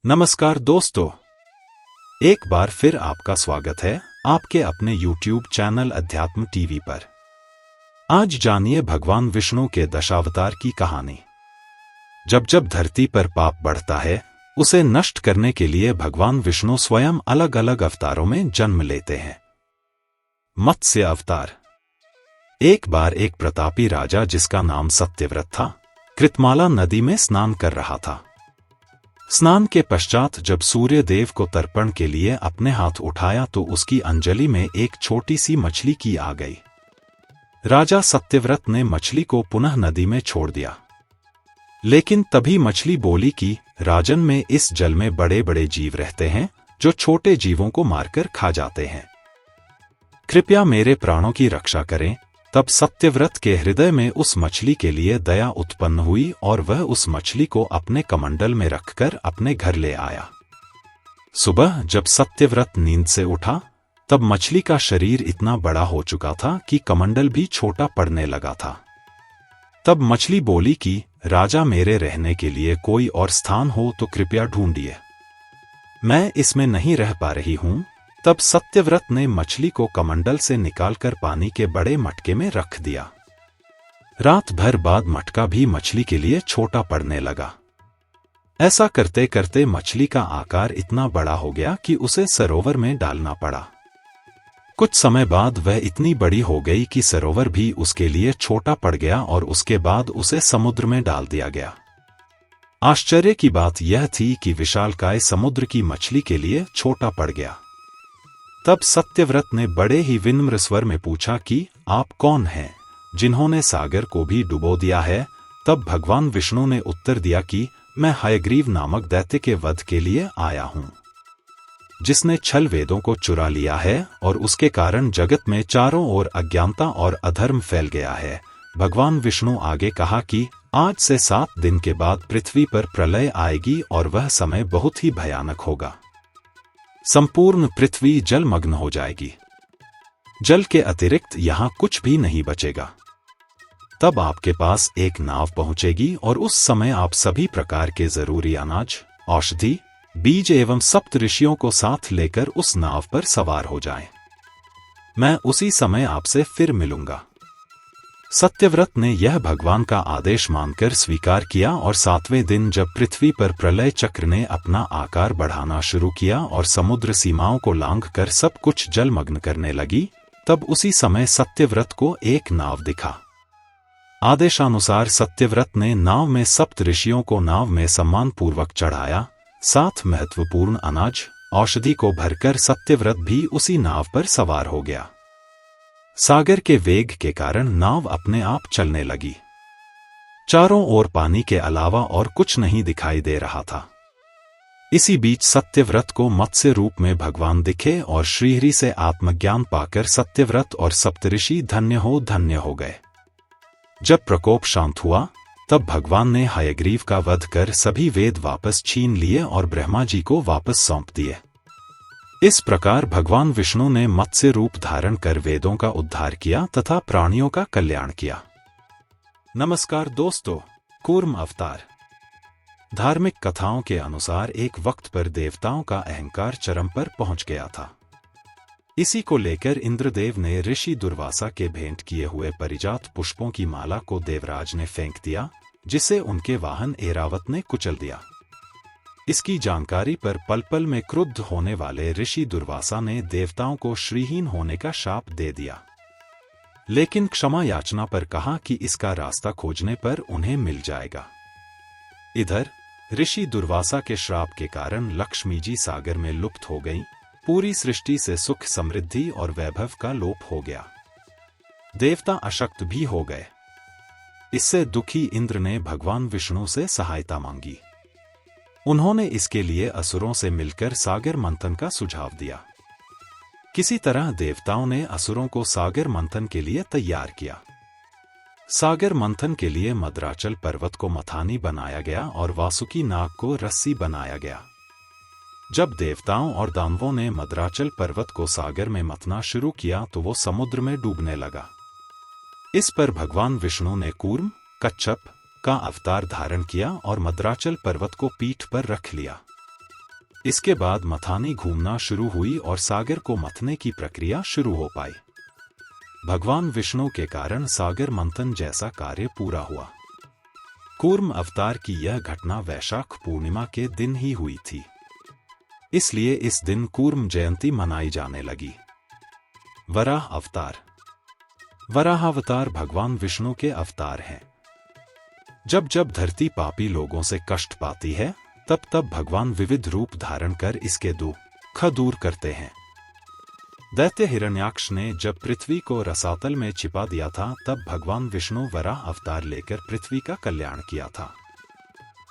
नमस्कार दोस्तों, एक बार फिर आपका स्वागत है आपके अपने YouTube चैनल अध्यात्म टीवी पर। आज जानिए भगवान विष्णु के दशावतार की कहानी। जब जब धरती पर पाप बढ़ता है, उसे नष्ट करने के लिए भगवान विष्णु स्वयं अलग अलग अवतारों में जन्म लेते हैं। मत्स्य अवतार। एक बार एक प्रतापी राजा जिसका नाम सत्यव्रत था, कृतमाला नदी में स्नान कर रहा था। स्नान के पश्चात जब सूर्य देव को तर्पण के लिए अपने हाथ उठाया तो उसकी अंजलि में एक छोटी सी मछली की आ गई। राजा सत्यव्रत ने मछली को पुनः नदी में छोड़ दिया, लेकिन तभी मछली बोली कि राजन, में इस जल में बड़े बड़े जीव रहते हैं जो छोटे जीवों को मारकर खा जाते हैं। कृपया मेरे प्राणों की रक्षा करें। तब सत्यव्रत के हृदय में उस मछली के लिए दया उत्पन्न हुई और वह उस मछली को अपने कमंडल में रखकर अपने घर ले आया। सुबह जब सत्यव्रत नींद से उठा, तब मछली का शरीर इतना बड़ा हो चुका था कि कमंडल भी छोटा पड़ने लगा था। तब मछली बोली कि राजा, मेरे रहने के लिए कोई और स्थान हो तो कृपया ढूंढिए, मैं इसमें नहीं रह पा रही हूं। तब सत्यव्रत ने मछली को कमंडल से निकालकर पानी के बड़े मटके में रख दिया। रात भर बाद मटका भी मछली के लिए छोटा पड़ने लगा। ऐसा करते करते मछली का आकार इतना बड़ा हो गया कि उसे सरोवर में डालना पड़ा। कुछ समय बाद वह इतनी बड़ी हो गई कि सरोवर भी उसके लिए छोटा पड़ गया और उसके बाद उसे समुद्र में डाल दिया गया। आश्चर्य की बात यह थी कि विशालकाय समुद्र की मछली के लिए छोटा पड़ गया। तब सत्यव्रत ने बड़े ही विनम्र स्वर में पूछा कि आप कौन हैं, जिन्होंने सागर को भी डुबो दिया है। तब भगवान विष्णु ने उत्तर दिया कि मैं हयग्रीव नामक दैत्य के वध के लिए आया हूं, जिसने छल वेदों को चुरा लिया है और उसके कारण जगत में चारों ओर अज्ञानता और अधर्म फैल गया है। भगवान विष्णु आगे कहा कि आज से 7 दिन के बाद पृथ्वी पर प्रलय आएगी और वह समय बहुत ही भयानक होगा। संपूर्ण पृथ्वी जलमग्न हो जाएगी। जल के अतिरिक्त यहां कुछ भी नहीं बचेगा। तब आपके पास एक नाव पहुंचेगी और उस समय आप सभी प्रकार के जरूरी अनाज, औषधि, बीज एवं सप्त ऋषियों को साथ लेकर उस नाव पर सवार हो जाएं। मैं उसी समय आपसे फिर मिलूंगा। सत्यव्रत ने यह भगवान का आदेश मानकर स्वीकार किया और 7वें दिन जब पृथ्वी पर प्रलय चक्र ने अपना आकार बढ़ाना शुरू किया और समुद्र सीमाओं को लांघकर सब कुछ जलमग्न करने लगी, तब उसी समय सत्यव्रत को एक नाव दिखा। आदेशानुसार सत्यव्रत ने नाव में सप्त ऋषियों को नाव में सम्मानपूर्वक चढ़ाया। 7 महत्वपूर्ण अनाज, औषधि को भरकर सत्यव्रत भी उसी नाव पर सवार हो गया। सागर के वेग के कारण नाव अपने आप चलने लगी। चारों ओर पानी के अलावा और कुछ नहीं दिखाई दे रहा था। इसी बीच सत्यव्रत को मत्स्य रूप में भगवान दिखे और श्रीहरि से आत्मज्ञान पाकर सत्यव्रत और सप्तऋषि धन्य हो गए। जब प्रकोप शांत हुआ, तब भगवान ने हयग्रीव का वध कर सभी वेद वापस छीन लिए और ब्रह्मा जी को वापस सौंप दिए। इस प्रकार भगवान विष्णु ने मत्स्य रूप धारण कर वेदों का उद्धार किया तथा प्राणियों का कल्याण किया। नमस्कार दोस्तों, कूर्म अवतार। धार्मिक कथाओं के अनुसार एक वक्त पर देवताओं का अहंकार चरम पर पहुंच गया था। इसी को लेकर इंद्रदेव ने ऋषि दुर्वासा के भेंट किए हुए परिजात पुष्पों की माला को देवराज ने फेंक दिया, जिसे उनके वाहन ऐरावत ने कुचल दिया। इसकी जानकारी पर पल पल में क्रुद्ध होने वाले ऋषि दुर्वासा ने देवताओं को श्रीहीन होने का शाप दे दिया, लेकिन क्षमा याचना पर कहा कि इसका रास्ता खोजने पर उन्हें मिल जाएगा। इधर ऋषि दुर्वासा के श्राप के कारण लक्ष्मी जी सागर में लुप्त हो गईं। पूरी सृष्टि से सुख, समृद्धि और वैभव का लोप हो गया। देवता अशक्त भी हो गए। इससे दुखी इंद्र ने भगवान विष्णु से सहायता मांगी। उन्होंने इसके लिए असुरों से मिलकर सागर मंथन का सुझाव दिया। किसी तरह देवताओं ने असुरों को सागर मंथन के लिए तैयार किया। सागर मंथन के लिए मद्राचल पर्वत को मथानी बनाया गया और वासुकी नाग को रस्सी बनाया गया। जब देवताओं और दानवों ने मद्राचल पर्वत को सागर में मथना शुरू किया तो वो समुद्र में डूबने लगा। इस पर भगवान विष्णु ने कूर्म, कच्छप का अवतार धारण किया और मद्राचल पर्वत को पीठ पर रख लिया। इसके बाद मथानी घूमना शुरू हुई और सागर को मथने की प्रक्रिया शुरू हो पाई। भगवान विष्णु के कारण सागर मंथन जैसा कार्य पूरा हुआ। कूर्म अवतार की यह घटना वैशाख पूर्णिमा के दिन ही हुई थी, इसलिए इस दिन कूर्म जयंती मनाई जाने लगी। वराह अवतार। वराहावतार भगवान विष्णु के अवतार हैं। जब जब धरती पापी लोगों से कष्ट पाती है, तब तब भगवान विविध रूप धारण कर इसके दुख दूर करते हैं। दैत्य हिरण्याक्ष ने जब पृथ्वी को रसातल में छिपा दिया था, तब भगवान विष्णु वराह अवतार लेकर पृथ्वी का कल्याण किया था।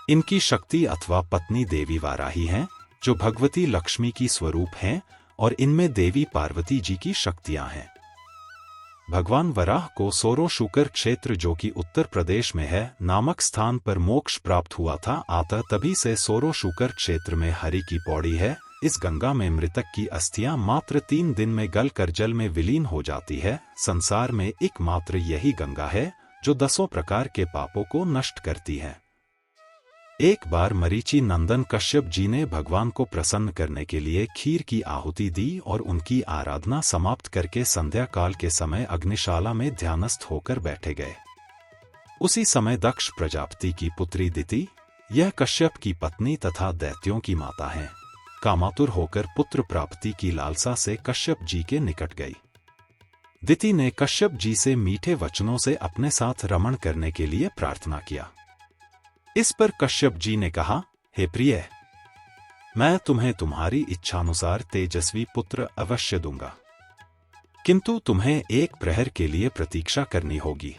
इनकी शक्ति अथवा पत्नी देवी वाराही हैं, जो भगवती लक्ष्मी की स्वरूप हैं, और इनमें देवी पार्वती जी की शक्तियां हैं। भगवान वराह को सोरो शुकर क्षेत्र, जो कि उत्तर प्रदेश में है, नामक स्थान पर मोक्ष प्राप्त हुआ था। अतः तभी से सोरो शुकर क्षेत्र में हरि की पौड़ी है। इस गंगा में मृतक की अस्थियां मात्र 3 दिन में गल कर जल में विलीन हो जाती है। संसार में एकमात्र यही गंगा है जो 10 प्रकार के पापों को नष्ट करती है। एक बार मरीचि नंदन कश्यप जी ने भगवान को प्रसन्न करने के लिए खीर की आहुति दी और उनकी आराधना समाप्त करके संध्या काल के समय अग्निशाला में ध्यानस्थ होकर बैठे गए। उसी समय दक्ष प्रजापति की पुत्री दिति, यह कश्यप की पत्नी तथा दैत्यों की माता है, कामातुर होकर पुत्र प्राप्ति की लालसा से कश्यप जी के निकट गई। दिति ने कश्यप जी से मीठे वचनों से अपने साथ रमण करने के लिए प्रार्थना किया। इस पर कश्यप जी ने कहा, हे प्रिय, मैं तुम्हें तुम्हारी इच्छानुसार तेजस्वी पुत्र अवश्य दूंगा, किंतु तुम्हें एक प्रहर के लिए प्रतीक्षा करनी होगी।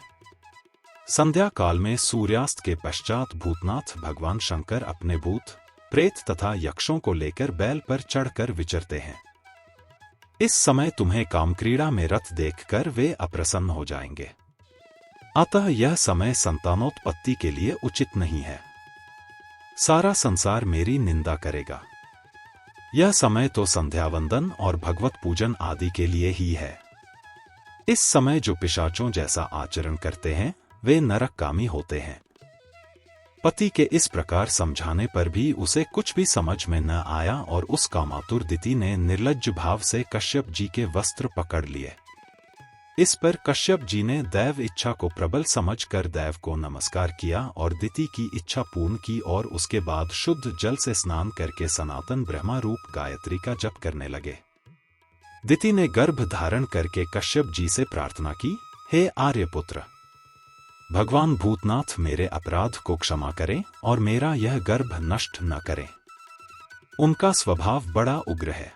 संध्या काल में सूर्यास्त के पश्चात भूतनाथ भगवान शंकर अपने भूत प्रेत तथा यक्षों को लेकर बैल पर चढ़कर विचरते हैं। इस समय तुम्हें कामक्रीड़ा में रत देखकर वे अप्रसन्न हो जाएंगे। अतः यह समय संतानोत्पत्ति के लिए उचित नहीं है। सारा संसार मेरी निंदा करेगा। यह समय तो संध्यावंदन और भगवत पूजन आदि के लिए ही है। इस समय जो पिशाचों जैसा आचरण करते हैं, वे नरकगामी होते हैं। पति के इस प्रकार समझाने पर भी उसे कुछ भी समझ में न आया और उस कामातुर दिति ने निर्लज्ज भाव से कश्यप जी के वस्त्र पकड़ लिए। इस पर कश्यप जी ने दैव इच्छा को प्रबल समझकर दैव को नमस्कार किया और दिति की इच्छा पूर्ण की और उसके बाद शुद्ध जल से स्नान करके सनातन ब्रह्मा रूप गायत्री का जप करने लगे। दिति ने गर्भ धारण करके कश्यप जी से प्रार्थना की, हे आर्यपुत्र, भगवान भूतनाथ मेरे अपराध को क्षमा करें और मेरा यह गर्भ नष्ट न करें। उनका स्वभाव बड़ा उग्र है,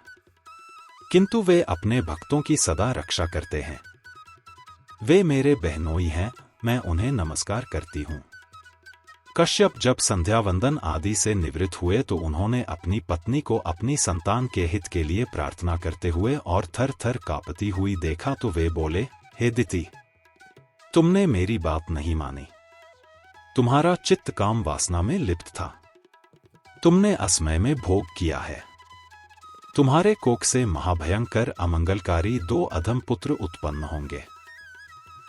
किंतु वे अपने भक्तों की सदा रक्षा करते हैं। वे मेरे बहनोई हैं, मैं उन्हें नमस्कार करती हूँ। कश्यप जब संध्यावंदन आदि से निवृत्त हुए तो उन्होंने अपनी पत्नी को अपनी संतान के हित के लिए प्रार्थना करते हुए और थर थर कांपती हुई देखा तो वे बोले, हे दिति, तुमने मेरी बात नहीं मानी। तुम्हारा चित्त काम वासना में लिप्त था। तुमने असमय में भोग किया है। तुम्हारे कोख से महाभयंकर अमंगलकारी 2 अधम पुत्र उत्पन्न होंगे।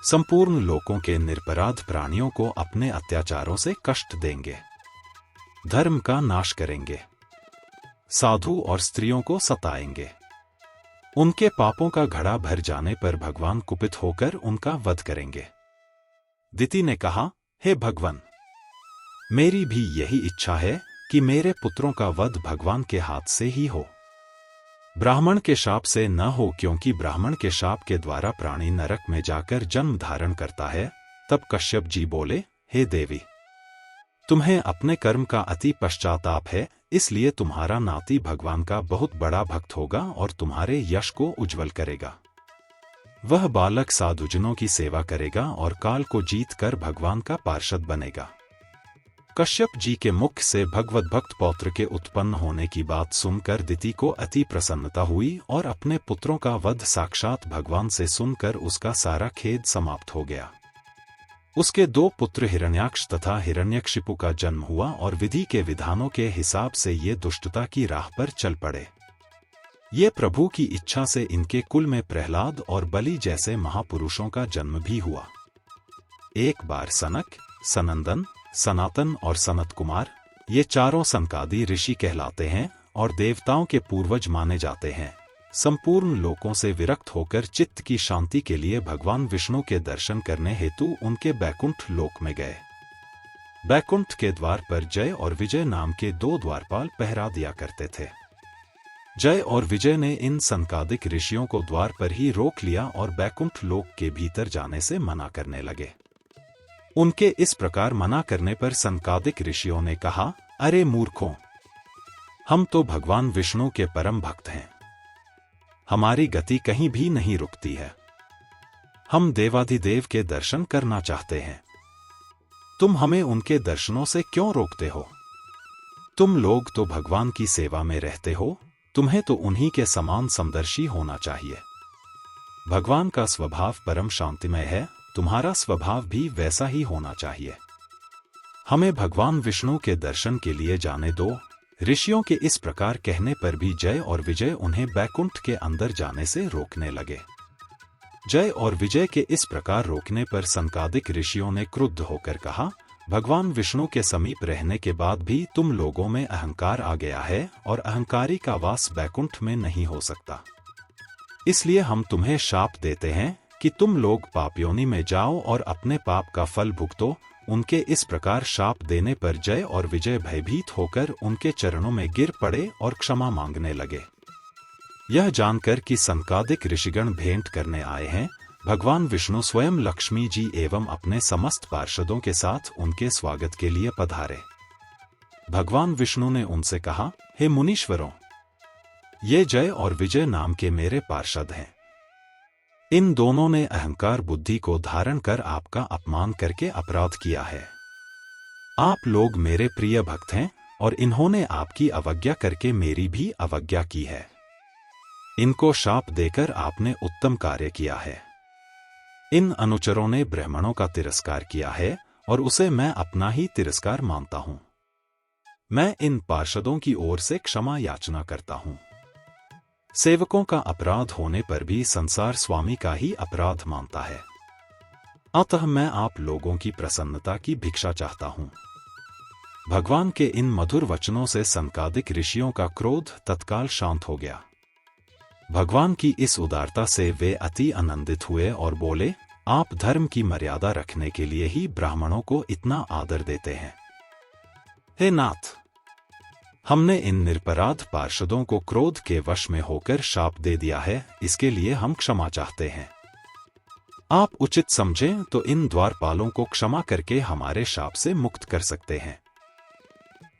संपूर्ण लोकों के निरपराध प्राणियों को अपने अत्याचारों से कष्ट देंगे, धर्म का नाश करेंगे, साधु और स्त्रियों को सताएंगे। उनके पापों का घड़ा भर जाने पर भगवान कुपित होकर उनका वध करेंगे। दिति ने कहा, हे भगवान, मेरी भी यही इच्छा है कि मेरे पुत्रों का वध भगवान के हाथ से ही हो, ब्राह्मण के शाप से न हो, क्योंकि ब्राह्मण के शाप के द्वारा प्राणी नरक में जाकर जन्म धारण करता है। तब कश्यप जी बोले, हे देवी, तुम्हें अपने कर्म का अति पश्चाताप है, इसलिए तुम्हारा नाती भगवान का बहुत बड़ा भक्त होगा और तुम्हारे यश को उज्जवल करेगा। वह बालक साधुजनों की सेवा करेगा और काल को जीत कर भगवान का पार्षद बनेगा। कश्यप जी के मुख से भगवत भक्त पौत्र के उत्पन्न होने की बात सुनकर दिति को अति प्रसन्नता हुई और अपने पुत्रों का वध साक्षात भगवान से सुनकर उसका सारा खेद समाप्त हो गया। उसके 2 पुत्र हिरण्याक्ष तथा हिरण्यकशिपु का जन्म हुआ और विधि के विधानों के हिसाब से ये दुष्टता की राह पर चल पड़े। ये प्रभु की इच्छा से इनके कुल में प्रहलाद और बलि जैसे महापुरुषों का जन्म भी हुआ। एक बार सनक, सनंदन, सनातन और सनत कुमार, ये चारों सनकादि ऋषि कहलाते हैं और देवताओं के पूर्वज माने जाते हैं, संपूर्ण लोकों से विरक्त होकर चित्त की शांति के लिए भगवान विष्णु के दर्शन करने हेतु उनके बैकुंठ लोक में गए। बैकुंठ के द्वार पर जय और विजय नाम के दो द्वारपाल पहरा दिया करते थे। जय और विजय ने इन सनकादिक ऋषियों को द्वार पर ही रोक लिया और बैकुंठ लोक के भीतर जाने से मना करने लगे। उनके इस प्रकार मना करने पर सनकादिक ऋषियों ने कहा, अरे मूर्खों, हम तो भगवान विष्णु के परम भक्त हैं, हमारी गति कहीं भी नहीं रुकती है, हम देवाधिदेव के दर्शन करना चाहते हैं, तुम हमें उनके दर्शनों से क्यों रोकते हो? तुम लोग तो भगवान की सेवा में रहते हो, तुम्हें तो उन्हीं के समान समदर्शी होना चाहिए। भगवान का स्वभाव परम शांतिमय है, तुम्हारा स्वभाव भी वैसा ही होना चाहिए। हमें भगवान विष्णु के दर्शन के लिए जाने दो। ऋषियों के इस प्रकार कहने पर भी जय और विजय उन्हें बैकुंठ के अंदर जाने से रोकने लगे। जय और विजय के इस प्रकार रोकने पर सनकादिक ऋषियों ने क्रुद्ध होकर कहा, भगवान विष्णु के समीप रहने के बाद भी तुम लोगों में अहंकार आ गया है और अहंकारी का वास बैकुंठ में नहीं हो सकता। इसलिए हम तुम्हें शाप देते हैं कि तुम लोग पाप योनि में जाओ और अपने पाप का फल भुगतो। उनके इस प्रकार शाप देने पर जय और विजय भयभीत होकर उनके चरणों में गिर पड़े और क्षमा मांगने लगे। यह जानकर कि सनकादिक ऋषिगण भेंट करने आए हैं, भगवान विष्णु स्वयं लक्ष्मी जी एवं अपने समस्त पार्षदों के साथ उनके स्वागत के लिए पधारे। भगवान विष्णु ने उनसे कहा, हे मुनीश्वरों, ये जय और विजय नाम के मेरे पार्षद हैं। इन दोनों ने अहंकार बुद्धि को धारण कर आपका अपमान करके अपराध किया है। आप लोग मेरे प्रिय भक्त हैं और इन्होंने आपकी अवज्ञा करके मेरी भी अवज्ञा की है। इनको शाप देकर आपने उत्तम कार्य किया है। इन अनुचरों ने ब्राह्मणों का तिरस्कार किया है और उसे मैं अपना ही तिरस्कार मानता हूं। मैं इन पार्षदों की ओर से क्षमा याचना करता हूं। सेवकों का अपराध होने पर भी संसार स्वामी का ही अपराध मानता है। अतः मैं आप लोगों की प्रसन्नता की भिक्षा चाहता हूं। भगवान के इन मधुर वचनों से सनकादिक ऋषियों का क्रोध तत्काल शांत हो गया। भगवान की इस उदारता से वे अति आनंदित हुए और बोले, आप धर्म की मर्यादा रखने के लिए ही ब्राह्मणों को इतना आदर देते हैं। हे नाथ, हमने इन निरपराध पार्षदों को क्रोध के वश में होकर शाप दे दिया है, इसके लिए हम क्षमा चाहते हैं। आप उचित समझें तो इन द्वारपालों को क्षमा करके हमारे शाप से मुक्त कर सकते हैं।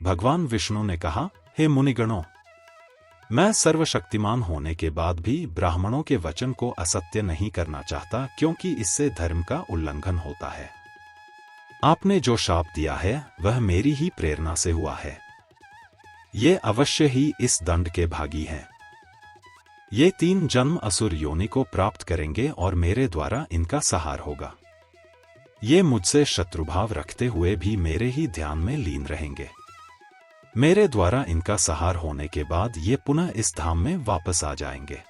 भगवान विष्णु ने कहा, हे मुनिगणों, मैं सर्वशक्तिमान होने के बाद भी ब्राह्मणों के वचन को असत्य नहीं करना चाहता, क्योंकि इससे धर्म का उल्लंघन होता है। आपने जो शाप दिया है वह मेरी ही प्रेरणा से हुआ है। ये अवश्य ही इस दंड के भागी हैं। ये 3 जन्म असुर योनि को प्राप्त करेंगे और मेरे द्वारा इनका संहार होगा। ये मुझसे शत्रुभाव रखते हुए भी मेरे ही ध्यान में लीन रहेंगे। मेरे द्वारा इनका संहार होने के बाद ये पुनः इस धाम में वापस आ जाएंगे।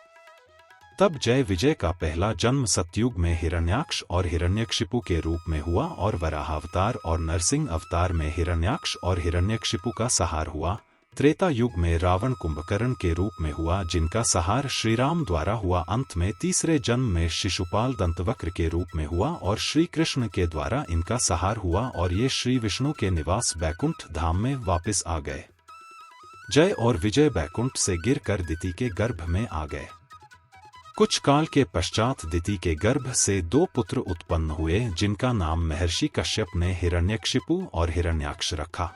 तब जय विजय का पहला जन्म सतयुग में हिरण्याक्ष और हिरण्यकशिपु के रूप में हुआ और वराहावतार और नरसिंह अवतार में हिरण्याक्ष और हिरण्यकशिपु का संहार हुआ। त्रेता युग में रावण कुंभकर्ण के रूप में हुआ, जिनका संहार श्रीराम द्वारा हुआ। अंत में तीसरे जन्म में शिशुपाल दंतवक्र के रूप में हुआ और श्री कृष्ण के द्वारा इनका संहार हुआ और ये श्री विष्णु के निवास बैकुंठ धाम में वापस आ गए। जय और विजय बैकुंठ से गिरकर दिति के गर्भ में आ गए। कुछ काल के पश्चात दिति के गर्भ से 2 पुत्र उत्पन्न हुए, जिनका नाम महर्षि कश्यप ने हिरण्यकशिपु और हिरण्याक्ष रखा।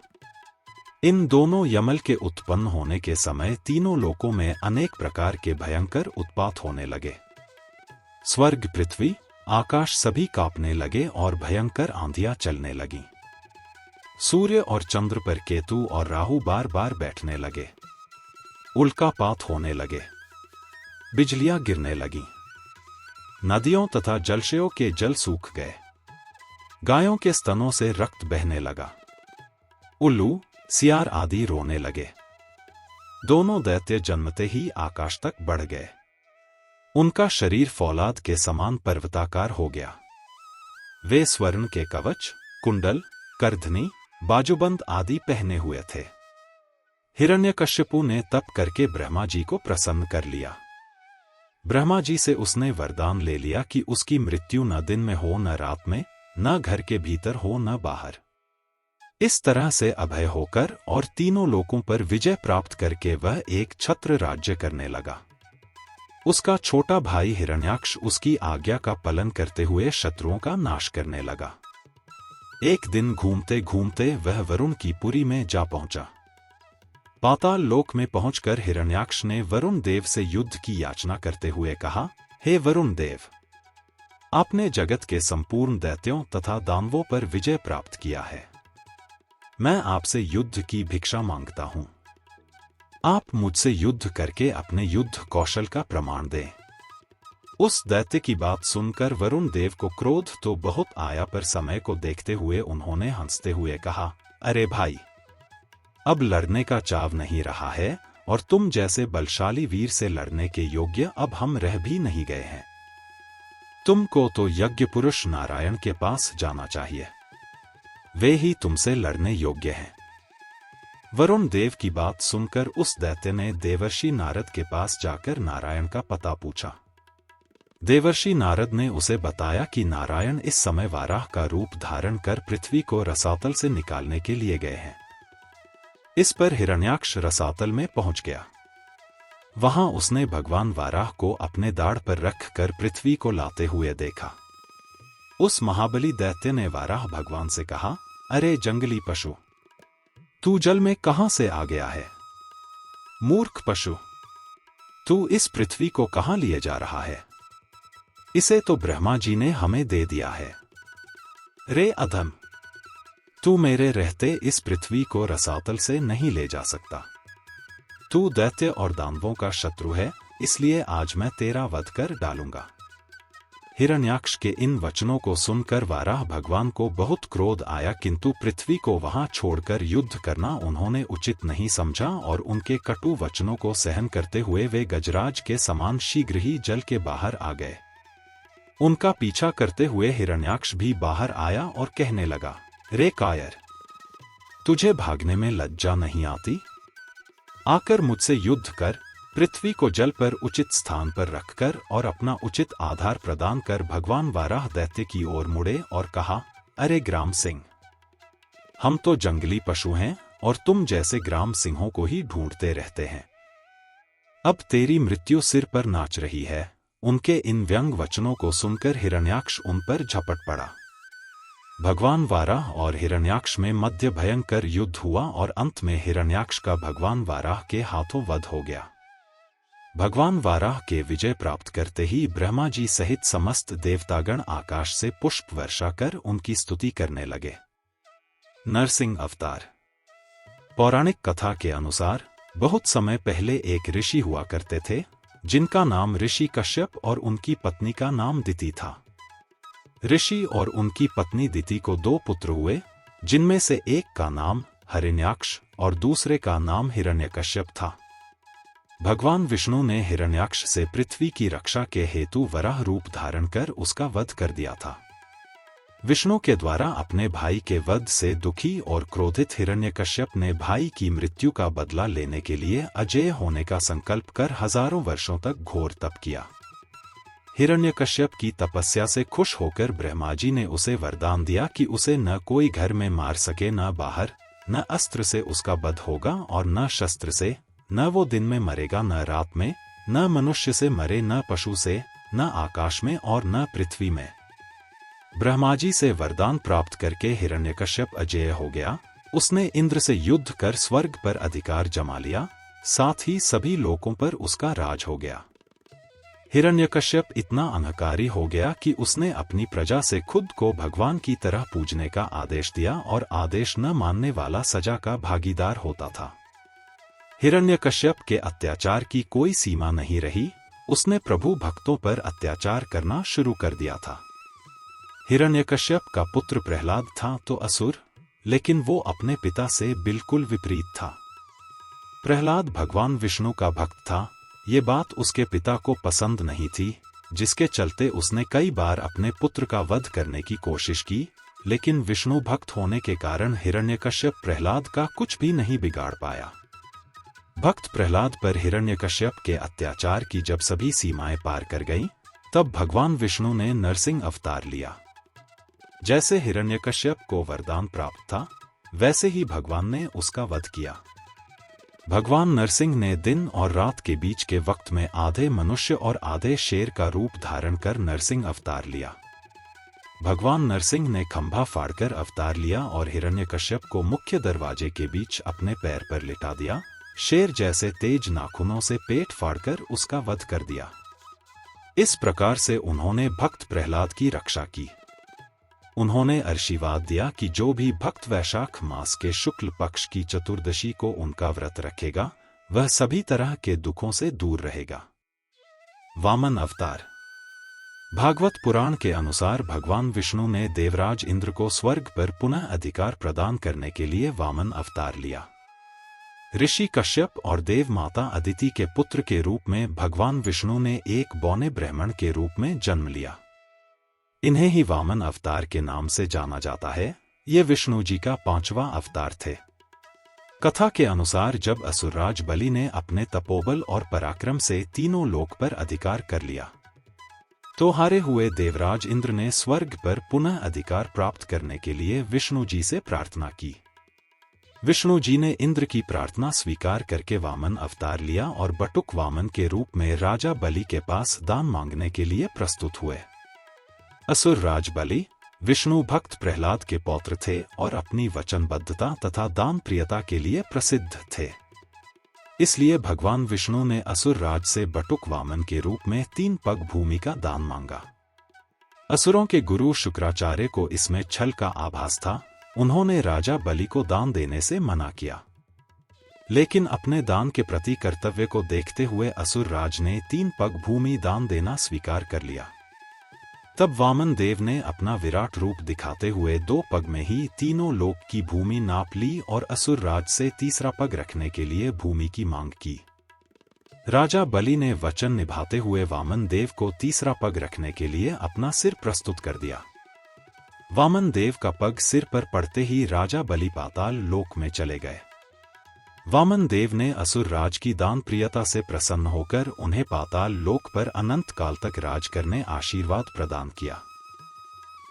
इन दोनों यमल के उत्पन्न होने के समय तीनों लोकों में अनेक प्रकार के भयंकर उत्पात होने लगे। स्वर्ग, पृथ्वी, आकाश सभी कांपने लगे और भयंकर आंधियां चलने लगीं। सूर्य और चंद्र पर केतु और राहु बार बार बैठने लगे। उल्कापात होने लगे, बिजलियां गिरने लगीं। नदियों तथा जलाशयों के जल सूख गए। गायों के स्तनों से रक्त बहने लगा। उल्लू, सियार आदि रोने लगे। दोनों दैत्य जन्मते ही आकाश तक बढ़ गए। उनका शरीर फौलाद के समान पर्वताकार हो गया। वे स्वर्ण के कवच, कुंडल, करधनी, बाजूबंद आदि पहने हुए थे। हिरण्यकश्यपु ने तप करके ब्रह्मा जी को प्रसन्न कर लिया। ब्रह्मा जी से उसने वरदान ले लिया कि उसकी मृत्यु न दिन में हो न रात में, न घर के भीतर हो न बाहर। इस तरह से अभय होकर और तीनों लोकों पर विजय प्राप्त करके वह एक छत्र राज्य करने लगा। उसका छोटा भाई हिरण्याक्ष उसकी आज्ञा का पालन करते हुए शत्रुओं का नाश करने लगा। एक दिन घूमते घूमते वह वरुण की पुरी में जा पहुंचा। पाताल लोक में पहुंचकर हिरण्याक्ष ने वरुण देव से युद्ध की याचना करते हुए कहा, हे वरुण देव, आपने जगत के संपूर्ण दैत्यों तथा दानवों पर विजय प्राप्त किया है। मैं आपसे युद्ध की भिक्षा मांगता हूं। आप मुझसे युद्ध करके अपने युद्ध कौशल का प्रमाण दें। उस दैत्य की बात सुनकर वरुण देव को क्रोध तो बहुत आया, पर समय को देखते हुए उन्होंने हंसते हुए कहा, अरे भाई, अब लड़ने का चाव नहीं रहा है और तुम जैसे बलशाली वीर से लड़ने के योग्य अब हम रह भी नहीं गए हैं। तुमको तो यज्ञ पुरुष नारायण के पास जाना चाहिए, वे ही तुमसे लड़ने योग्य हैं। वरुण देव की बात सुनकर उस दैत्य ने देवर्षि नारद के पास जाकर नारायण का पता पूछा। देवर्षि नारद ने उसे बताया कि नारायण इस समय वाराह का रूप धारण कर पृथ्वी को रसातल से निकालने के लिए गए हैं। इस पर हिरण्याक्ष रसातल में पहुंच गया। वहां उसने भगवान वाराह को अपने दाढ़ पर रख कर पृथ्वी को लाते हुए देखा। उस महाबली दैत्य ने वाराह भगवान से कहा, अरे जंगली पशु, तू जल में कहां से आ गया है? मूर्ख पशु, तू इस पृथ्वी को कहां लिए जा रहा है? इसे तो ब्रह्मा जी ने हमें दे दिया है। रे अधम, तू मेरे रहते इस पृथ्वी को रसातल से नहीं ले जा सकता। तू दैत्य और दानवों का शत्रु है, इसलिए आज मैं तेरा वध कर डालूंगा। हिरण्याक्ष के इन वचनों को सुनकर वाराह भगवान को बहुत क्रोध आया, किंतु पृथ्वी को वहां छोड़कर युद्ध करना उन्होंने उचित नहीं समझा और उनके कटु वचनों को सहन करते हुए वे गजराज के समान शीघ्र ही जल के बाहर आ गए। उनका पीछा करते हुए हिरण्याक्ष भी बाहर आया और कहने लगा, रे कायर, तुझे भागने में लज्जा नहीं आती? आकर मुझसे युद्ध कर, पृथ्वी को जल पर उचित स्थान पर रखकर और अपना उचित आधार प्रदान कर भगवान वाराह दैत्य की ओर मुड़े और कहा, अरे ग्राम सिंह, हम तो जंगली पशु हैं और तुम जैसे ग्राम सिंहों को ही ढूंढते रहते हैं। अब तेरी मृत्यु सिर पर नाच रही है। उनके इन व्यंग वचनों को सुनकर हिरण्याक्ष उन पर झपट पड़ा। भगवान वाराह और हिरण्याक्ष में मध्य भयंकर युद्ध हुआ और अंत में हिरण्याक्ष का भगवान वाराह के हाथों वध हो गया। भगवान वाराह के विजय प्राप्त करते ही ब्रह्मा जी सहित समस्त देवतागण आकाश से पुष्प वर्षा कर उनकी स्तुति करने लगे। नरसिंह अवतार। पौराणिक कथा के अनुसार बहुत समय पहले एक ऋषि हुआ करते थे, जिनका नाम ऋषि कश्यप और उनकी पत्नी का नाम दिति था। ऋषि और उनकी पत्नी दिति को 2 पुत्र हुए, जिनमें से एक का नाम हिरण्याक्ष और दूसरे का नाम हिरण्यकश्यप था। भगवान विष्णु ने हिरण्याक्ष से पृथ्वी की रक्षा के हेतु वराह रूप धारण कर उसका वध कर दिया था। विष्णु के द्वारा अपने भाई के वध से दुखी और क्रोधित हिरण्यकश्यप ने भाई की मृत्यु का बदला लेने के लिए अजेय होने का संकल्प कर हजारों वर्षों तक घोर तप किया। हिरण्यकश्यप की तपस्या से खुश होकर ब्रह्मा जी ने उसे वरदान दिया कि उसे न कोई घर में मार सके, न बाहर, न अस्त्र से उसका वध होगा और न शस्त्र से, न वो दिन में मरेगा न रात में, न मनुष्य से मरे, न पशु से, न आकाश में और न पृथ्वी में। ब्रह्मा जी से वरदान प्राप्त करके हिरण्यकश्यप अजेय हो गया। उसने इंद्र से युद्ध कर स्वर्ग पर अधिकार जमा लिया, साथ ही सभी लोकों पर उसका राज हो गया। हिरण्यकश्यप इतना अहंकारी हो गया कि उसने अपनी प्रजा से खुद को भगवान की तरह पूजने का आदेश दिया और आदेश न मानने वाला सजा का भागीदार होता था। हिरण्यकश्यप के अत्याचार की कोई सीमा नहीं रही। उसने प्रभु भक्तों पर अत्याचार करना शुरू कर दिया था। हिरण्यकश्यप का पुत्र प्रहलाद था तो असुर, लेकिन वो अपने पिता से बिल्कुल विपरीत था। प्रहलाद भगवान विष्णु का भक्त था। ये बात उसके पिता को पसंद नहीं थी, जिसके चलते उसने कई बार अपने पुत्र का वध करने की कोशिश की, लेकिन विष्णु भक्त होने के कारण हिरण्यकश्यप प्रहलाद का कुछ भी नहीं बिगाड़ पाया। भक्त प्रहलाद पर हिरण्यकश्यप के अत्याचार की जब सभी सीमाएं पार कर गईं, तब भगवान विष्णु ने नरसिंह अवतार लिया। जैसे हिरण्यकश्यप को वरदान प्राप्त था, वैसे ही भगवान ने उसका वध किया। भगवान नरसिंह ने दिन और रात के बीच के वक्त में आधे मनुष्य और आधे शेर का रूप धारण कर नरसिंह अवतार लिया। भगवान नरसिंह ने खंभा फाड़कर अवतार लिया और हिरण्यकश्यप को मुख्य दरवाजे के बीच अपने पैर पर लिटा दिया। शेर जैसे तेज नाखूनों से पेट फाड़कर उसका वध कर दिया। इस प्रकार से उन्होंने भक्त प्रहलाद की रक्षा की। उन्होंने आशीर्वाद दिया कि जो भी भक्त वैशाख मास के शुक्ल पक्ष की चतुर्दशी को उनका व्रत रखेगा, वह सभी तरह के दुखों से दूर रहेगा। वामन अवतार। भागवत पुराण के अनुसार भगवान विष्णु ने देवराज इंद्र को स्वर्ग पर पुनः अधिकार प्रदान करने के लिए वामन अवतार लिया। ऋषि कश्यप और देव माता अदिति के पुत्र के रूप में भगवान विष्णु ने एक बौने ब्राह्मण के रूप में जन्म लिया। इन्हें ही वामन अवतार के नाम से जाना जाता है। ये विष्णु जी का 5वां अवतार थे। कथा के अनुसार जब असुरराज बलि ने अपने तपोबल और पराक्रम से तीनों लोक पर अधिकार कर लिया, तो हारे हुए देवराज इंद्र ने स्वर्ग पर पुनः अधिकार प्राप्त करने के लिए विष्णु जी से प्रार्थना की। विष्णु जी ने इंद्र की प्रार्थना स्वीकार करके वामन अवतार लिया और बटुक वामन के रूप में राजा बलि के पास दान मांगने के लिए प्रस्तुत हुए। असुर राज बलि विष्णु भक्त प्रहलाद के पौत्र थे और अपनी वचनबद्धता तथा दान प्रियता के लिए प्रसिद्ध थे। इसलिए भगवान विष्णु ने असुर राज से बटुक वामन के रूप में 3 पग भूमि का दान मांगा। असुरों के गुरु शुक्राचार्य को इसमें छल का आभास था। उन्होंने राजा बलि को दान देने से मना किया, लेकिन अपने दान के प्रति कर्तव्य को देखते हुए असुर राज ने 3 पग भूमि दान देना स्वीकार कर लिया। तब वामन देव ने अपना विराट रूप दिखाते हुए 2 पग में ही तीनों लोक की भूमि नाप ली और असुर राज से तीसरा पग रखने के लिए भूमि की मांग की। राजा बलि ने वचन निभाते हुए वामन देव को तीसरा पग रखने के लिए अपना सिर प्रस्तुत कर दिया। वामन देव का पग सिर पर पड़ते ही राजा बलि पाताल लोक में चले गए। वामन देव ने असुर राज की दान प्रियता से प्रसन्न होकर उन्हें पाताल लोक पर अनंत काल तक राज करने आशीर्वाद प्रदान किया।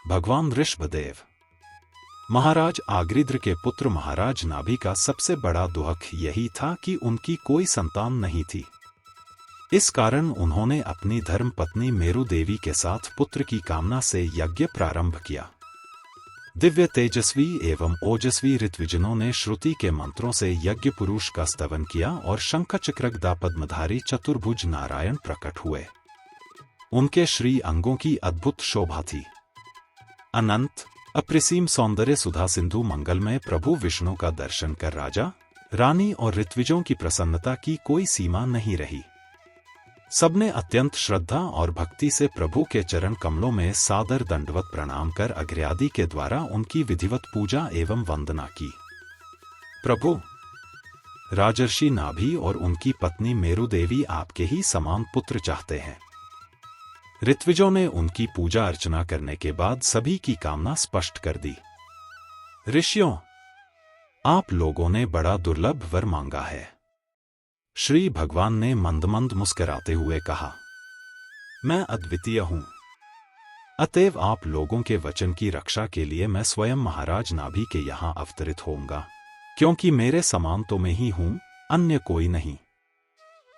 भगवान ऋषभदेव। महाराज आग्रिद्र के पुत्र महाराज नाभि का सबसे बड़ा दुख यही था कि उनकी कोई संतान नहीं थी। इस कारण उन्होंने अपनी धर्म पत्नी मेरु देवी के साथ पुत्र की कामना से यज्ञ प्रारंभ किया। दिव्य तेजस्वी एवं ओजस्वी ऋत्विजनों ने श्रुति के मंत्रों से यज्ञ पुरुष का स्तवन किया और शंख चक्र गदा पद्मधारी चतुर्भुज नारायण प्रकट हुए। उनके श्री अंगों की अद्भुत शोभा थी। अनंत अप्रसीम सौंदर्य सुधा सिंधु मंगलमय प्रभु विष्णु का दर्शन कर राजा, रानी और ऋत्विजों की प्रसन्नता की कोई सीमा नहीं रही। सबने अत्यंत श्रद्धा और भक्ति से प्रभु के चरण कमलों में सादर दंडवत प्रणाम कर अर्घ्यादि के द्वारा उनकी विधिवत पूजा एवं वंदना की। प्रभु, राजर्षि नाभि और उनकी पत्नी मेरु देवी आपके ही समान पुत्र चाहते हैं। ऋत्विजों ने उनकी पूजा अर्चना करने के बाद सभी की कामना स्पष्ट कर दी। ऋषियों, आप लोगों ने बड़ा दुर्लभ वर मांगा है। श्री भगवान ने मंद मंद मुस्कुराते हुए कहा, मैं अद्वितीय हूं। अतएव आप लोगों के वचन की रक्षा के लिए मैं स्वयं महाराज नाभि के यहां अवतरित होऊंगा, क्योंकि मेरे समान तो मैं ही हूं, अन्य कोई नहीं।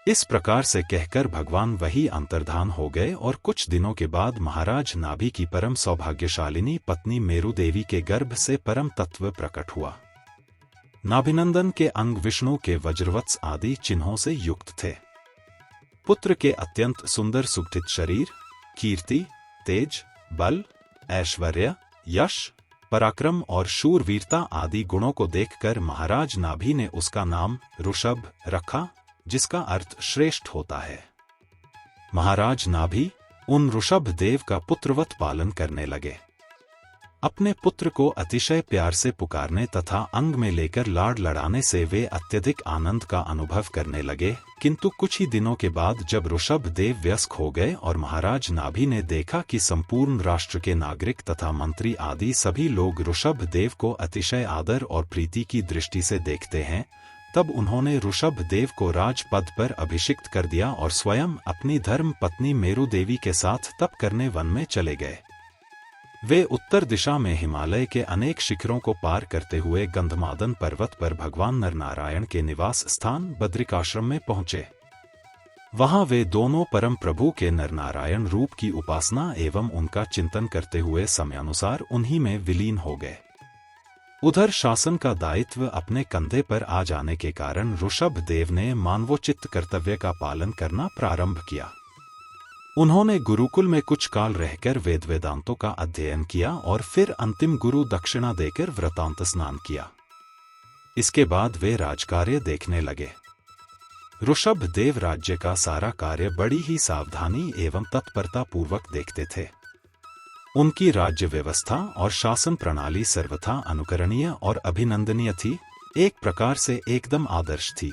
इस प्रकार से कहकर भगवान वही अंतर्धान हो गए और कुछ दिनों के बाद महाराज नाभि की परम सौभाग्यशालिनी पत्नी मेरु देवी के गर्भ से परम तत्व प्रकट हुआ। नाभिनंदन के अंग विष्णु के वज्रवत्स आदि चिन्हों से युक्त थे। पुत्र के अत्यंत सुंदर सुगठित शरीर, कीर्ति, तेज, बल, ऐश्वर्य, यश, पराक्रम और शूरवीरता आदि गुणों को देखकर महाराज नाभि ने उसका नाम ऋषभ रखा, जिसका अर्थ श्रेष्ठ होता है। महाराज नाभि उन ऋषभ देव का पुत्रवत पालन करने लगे। अपने पुत्र को अतिशय प्यार से पुकारने तथा अंग में लेकर लाड़ लड़ाने से वे अत्यधिक आनंद का अनुभव करने लगे। किंतु कुछ ही दिनों के बाद जब ऋषभ देव वयस्क हो गए और महाराज नाभि ने देखा कि संपूर्ण राष्ट्र के नागरिक तथा मंत्री आदि सभी लोग ऋषभ देव को अतिशय आदर और प्रीति की दृष्टि से देखते हैं, तब उन्होंने ऋषभ देव को राजपद पर अभिषिक्त कर दिया और स्वयं अपनी धर्म पत्नी मेरु देवी के साथ तप करने वन में चले गए। वे उत्तर दिशा में हिमालय के अनेक शिखरों को पार करते हुए गंधमादन पर्वत पर भगवान नरनारायण के निवास स्थान बद्रिकाश्रम में पहुंचे। वहां वे दोनों परम प्रभु के नरनारायण रूप की उपासना एवं उनका चिंतन करते हुए समयानुसार उन्हीं में विलीन हो गए। उधर शासन का दायित्व अपने कंधे पर आ जाने के कारण ऋषभ देव ने मानवोचित कर्तव्य का पालन करना प्रारंभ किया। उन्होंने गुरुकुल में कुछ काल रहकर वेद वेदांतों का अध्ययन किया और फिर अंतिम गुरु दक्षिणा देकर व्रतांत स्नान किया। इसके बाद वे राजकार्य देखने लगे। ऋषभ देव राज्य का सारा कार्य बड़ी ही सावधानी एवं तत्परता पूर्वक देखते थे। उनकी राज्य व्यवस्था और शासन प्रणाली सर्वथा अनुकरणीय और अभिनंदनीय थी, एक प्रकार से एकदम आदर्श थी।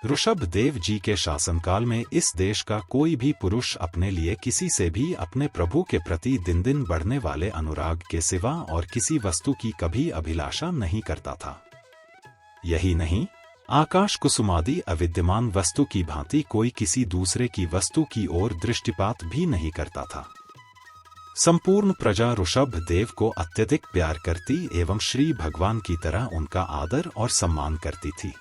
ऋषभ देव जी के शासनकाल में इस देश का कोई भी पुरुष अपने लिए किसी से भी अपने प्रभु के प्रति दिन दिन बढ़ने वाले अनुराग के सिवा और किसी वस्तु की कभी अभिलाषा नहीं करता था। यही नहीं, आकाश कुसुमादि अविद्यमान वस्तु की भांति कोई किसी दूसरे की वस्तु की ओर दृष्टिपात भी नहीं करता था। संपूर्ण प्रजा ऋषभ देव को अत्यधिक प्यार करती एवं श्री भगवान की तरह उनका आदर और सम्मान करती थी।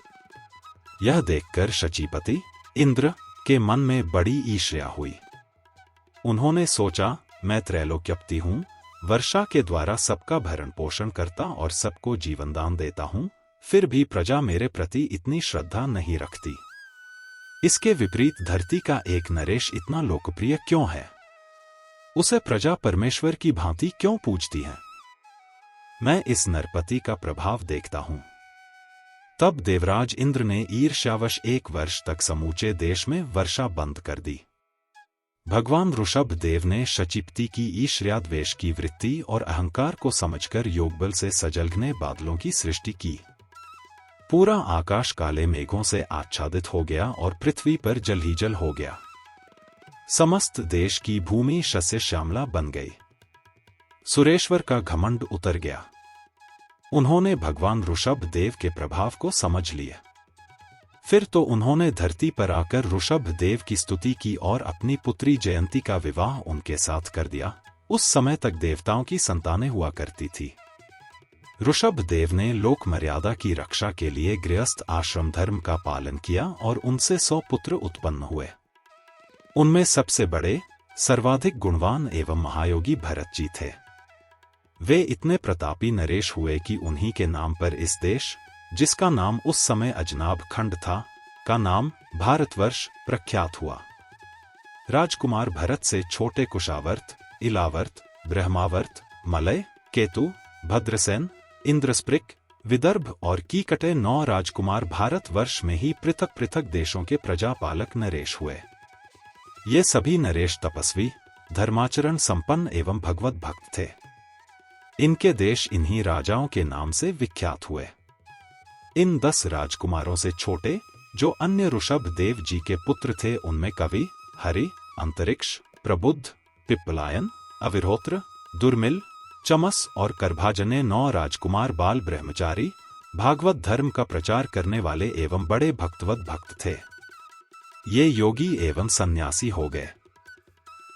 यह देखकर शचीपति इंद्र के मन में बड़ी ईर्ष्या हुई। उन्होंने सोचा, मैं त्रैलोक्यपति हूँ, वर्षा के द्वारा सबका भरण पोषण करता और सबको जीवनदान देता हूँ, फिर भी प्रजा मेरे प्रति इतनी श्रद्धा नहीं रखती। इसके विपरीत धरती का एक नरेश इतना लोकप्रिय क्यों है? उसे प्रजा परमेश्वर की भांति क्यों पूजती है? मैं इस नरपति का प्रभाव देखता हूं। तब देवराज इंद्र ने ईर्ष्यावश 1 वर्ष तक समूचे देश में वर्षा बंद कर दी। भगवान ऋषभ देव ने शचीपति की ईर्ष्याद्वेष की वृत्ति और अहंकार को समझकर योगबल से सजलघने बादलों की सृष्टि की। पूरा आकाश काले मेघों से आच्छादित हो गया और पृथ्वी पर जल ही जल हो गया। समस्त देश की भूमि शस्य श्यामला बन गई। सुरेश्वर का घमंड उतर गया। उन्होंने भगवान ऋषभ देव के प्रभाव को समझ लिया। फिर तो उन्होंने धरती पर आकर ऋषभ देव की स्तुति की और अपनी पुत्री जयंती का विवाह उनके साथ कर दिया। उस समय तक देवताओं की संतानें हुआ करती थी। ऋषभ देव ने लोक मर्यादा की रक्षा के लिए गृहस्थ आश्रम धर्म का पालन किया और उनसे 100 पुत्र उत्पन्न हुए। उनमें सबसे बड़े, सर्वाधिक गुणवान एवं महायोगी भरत जी थे। वे इतने प्रतापी नरेश हुए कि उन्हीं के नाम पर इस देश, जिसका नाम उस समय अजनाब खंड था, का नाम भारतवर्ष प्रख्यात हुआ। राजकुमार भरत से छोटे कुशावर्त, इलावर्त, ब्रह्मावर्त, मलय, केतु, भद्रसेन, इंद्रस्पृक, विदर्भ और कीकटे 9 राजकुमार भारतवर्ष में ही पृथक पृथक देशों के प्रजापालक नरेश हुए। ये सभी नरेश तपस्वी, धर्माचरण संपन्न एवं भगवत भक्त थे। इनके देश इन्हीं राजाओं के नाम से विख्यात हुए। इन 10 राजकुमारों से छोटे, जो अन्य ऋषभ देव जी के पुत्र थे, उनमें कवि, हरि, अंतरिक्ष, प्रबुद्ध, पिप्पलायन, अविरोत्र, दुर्मिल, चमस और करभाजने 9 राजकुमार बाल ब्रह्मचारी, भागवत धर्म का प्रचार करने वाले एवं बड़े भक्तवत भक्त थे। ये योगी एवं सन्यासी हो गए।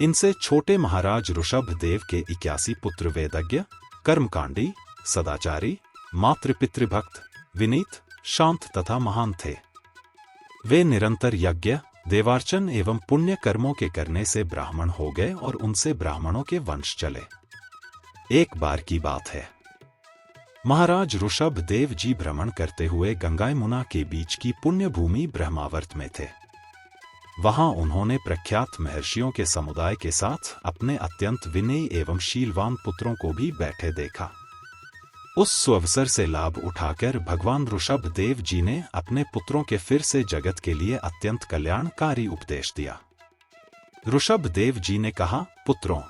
इनसे छोटे महाराज ऋषभ देव के 81 पुत्र वेदज्ञ, कर्मकांडी, सदाचारी, मातृपितृभक्त, विनीत, शांत तथा महान थे। वे निरंतर यज्ञ, देवार्चन एवं पुण्य कर्मों के करने से ब्राह्मण हो गए और उनसे ब्राह्मणों के वंश चले। एक बार की बात है, महाराज ऋषभ देव जी भ्रमण करते हुए गंगा यमुना के बीच की पुण्य भूमि ब्रह्मावर्त में थे। वहां उन्होंने प्रख्यात महर्षियों के समुदाय के साथ अपने अत्यंत विनयी एवं शीलवान पुत्रों को भी बैठे देखा। उस सुअवसर से लाभ उठाकर भगवान ऋषभ देव जी ने अपने पुत्रों के फिर से जगत के लिए अत्यंत कल्याणकारी उपदेश दिया। ऋषभ देव जी ने कहा, पुत्रों,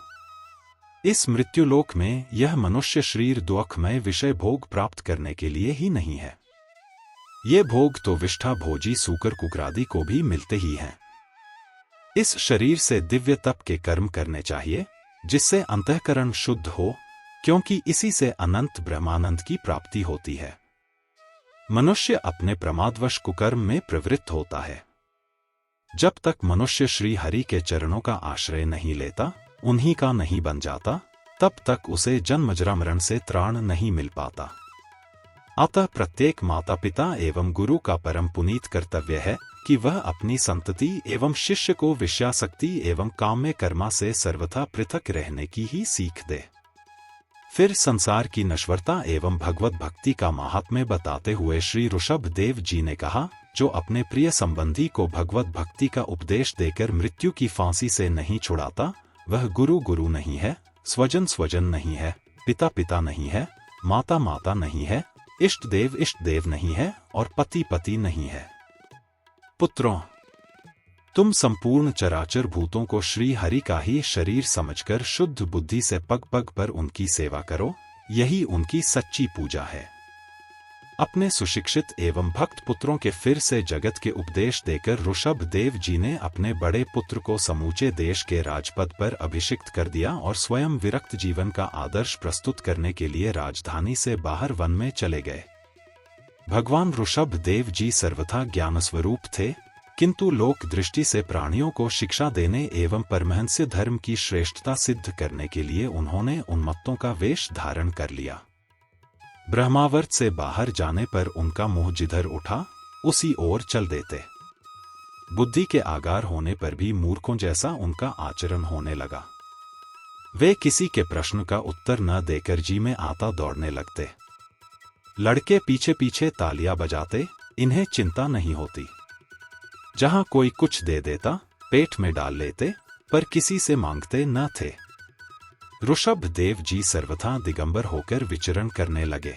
इस मृत्युलोक में यह मनुष्य शरीर दुखमय विषय भोग प्राप्त करने के लिए ही नहीं है। ये भोग तो विष्ठा भोजी सूकर कुकरादि को भी मिलते ही हैं। इस शरीर से दिव्य तप के कर्म करने चाहिए, जिससे अंतःकरण शुद्ध हो, क्योंकि इसी से अनंत ब्रह्मानंद की प्राप्ति होती है। मनुष्य अपने प्रमादवश कुकर्म में प्रवृत्त होता है। जब तक मनुष्य श्री हरि के चरणों का आश्रय नहीं लेता, उन्हीं का नहीं बन जाता, तब तक उसे जन्मजरा मरण से त्राण नहीं मिल पाता। अतः प्रत्येक माता पिता एवं गुरु का परम पुनीत कर्तव्य है कि वह अपनी संतति एवं शिष्य को विषयासक्ति एवं काम्य कर्मा से सर्वथा पृथक रहने की ही सीख दे। फिर संसार की नश्वरता एवं भगवत भक्ति का महात्म्य बताते हुए श्री ऋषभ देव जी ने कहा, जो अपने प्रिय संबंधी को भगवत भक्ति का उपदेश देकर मृत्यु की फांसी से नहीं छुड़ाता, वह गुरु गुरु नहीं है, स्वजन स्वजन नहीं है, पिता पिता नहीं है, माता माता नहीं है, इष्ट देव नहीं है और पति पति नहीं है। पुत्रों, तुम संपूर्ण चराचर भूतों को श्री हरि का ही शरीर समझकर शुद्ध बुद्धि से पग पग पर उनकी सेवा करो, यही उनकी सच्ची पूजा है। अपने सुशिक्षित एवं भक्त पुत्रों के फिर से जगत के उपदेश देकर ऋषभ देव जी ने अपने बड़े पुत्र को समूचे देश के राजपद पर अभिषिक्त कर दिया और स्वयं विरक्त जीवन का आदर्श प्रस्तुत करने के लिए राजधानी से बाहर वन में चले गए। भगवान ऋषभ देव जी सर्वथा ज्ञान स्वरूप थे, किंतु लोक दृष्टि से प्राणियों को शिक्षा देने एवं परमहंस धर्म की श्रेष्ठता सिद्ध करने के लिए उन्होंने उन्मत्तों का वेश धारण कर लिया। ब्रह्मावर्त से बाहर जाने पर उनका मुंह जिधर उठा उसी ओर चल देते। बुद्धि के आगार होने पर भी मूर्खों जैसा उनका आचरण होने लगा। वे किसी के प्रश्न का उत्तर न देकर जी में आता दौड़ने लगते। लड़के पीछे पीछे तालियां बजाते, इन्हें चिंता नहीं होती। जहां कोई कुछ दे देता पेट में डाल लेते, पर किसी से मांगते न थे। ऋषभ देव जी सर्वथा दिगंबर होकर विचरण करने लगे।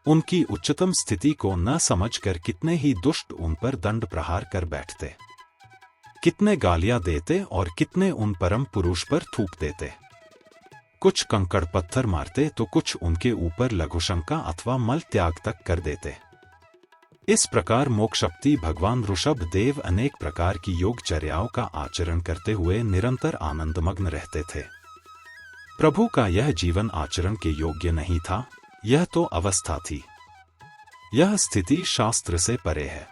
उनकी उच्चतम स्थिति को न समझकर कितने ही दुष्ट उन पर दंड प्रहार कर बैठते, कितने गालियां देते और कितने उन परम पुरुष पर थूक देते। कुछ कंकड़ पत्थर मारते तो कुछ उनके ऊपर लघुशंका अथवा मल त्याग तक कर देते। इस प्रकार मोक्षप्ति भगवान ऋषभ देव अनेक प्रकार की योगचर्याओं का आचरण करते हुए निरंतर आनंदमग्न रहते थे। प्रभु का यह जीवन आचरण के योग्य नहीं था, यह तो अवस्था थी। यह स्थिति शास्त्र से परे है।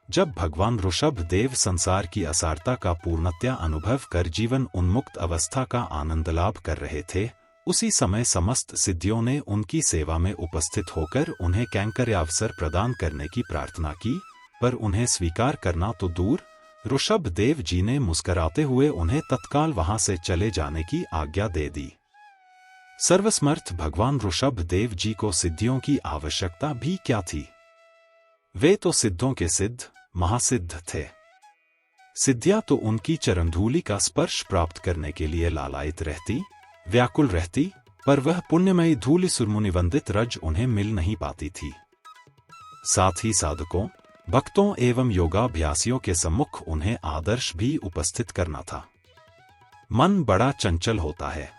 जब भगवान ऋषभ देव संसार की असारता का पूर्णतया अनुभव कर जीवन उन्मुक्त अवस्था का आनंद लाभ कर रहे थे, उसी समय समस्त सिद्धियों ने उनकी सेवा में उपस्थित होकर उन्हें कैंकर्यावसर प्रदान करने की प्रार्थना की, पर उन्हें स्वीकार करना तो दूर, ऋषभ देव जी ने मुस्कराते हुए उन्हें तत्काल वहां से चले जाने की आज्ञा दे दी। सर्वसमर्थ भगवान ऋषभ देव जी को सिद्धियों की आवश्यकता भी क्या थी? वे तो सिद्धों के सिद्ध, महासिद्ध थे। सिद्धियां तो उनकी चरणधूलि का स्पर्श प्राप्त करने के लिए लालायित रहती, व्याकुल रहती, पर वह पुण्यमयी धूलि सुरमुनिवंदित रज उन्हें मिल नहीं पाती थी। साथ ही साधकों, भक्तों एवं योगाभ्यासियों के सम्मुख उन्हें आदर्श भी उपस्थित करना था। मन बड़ा चंचल होता है।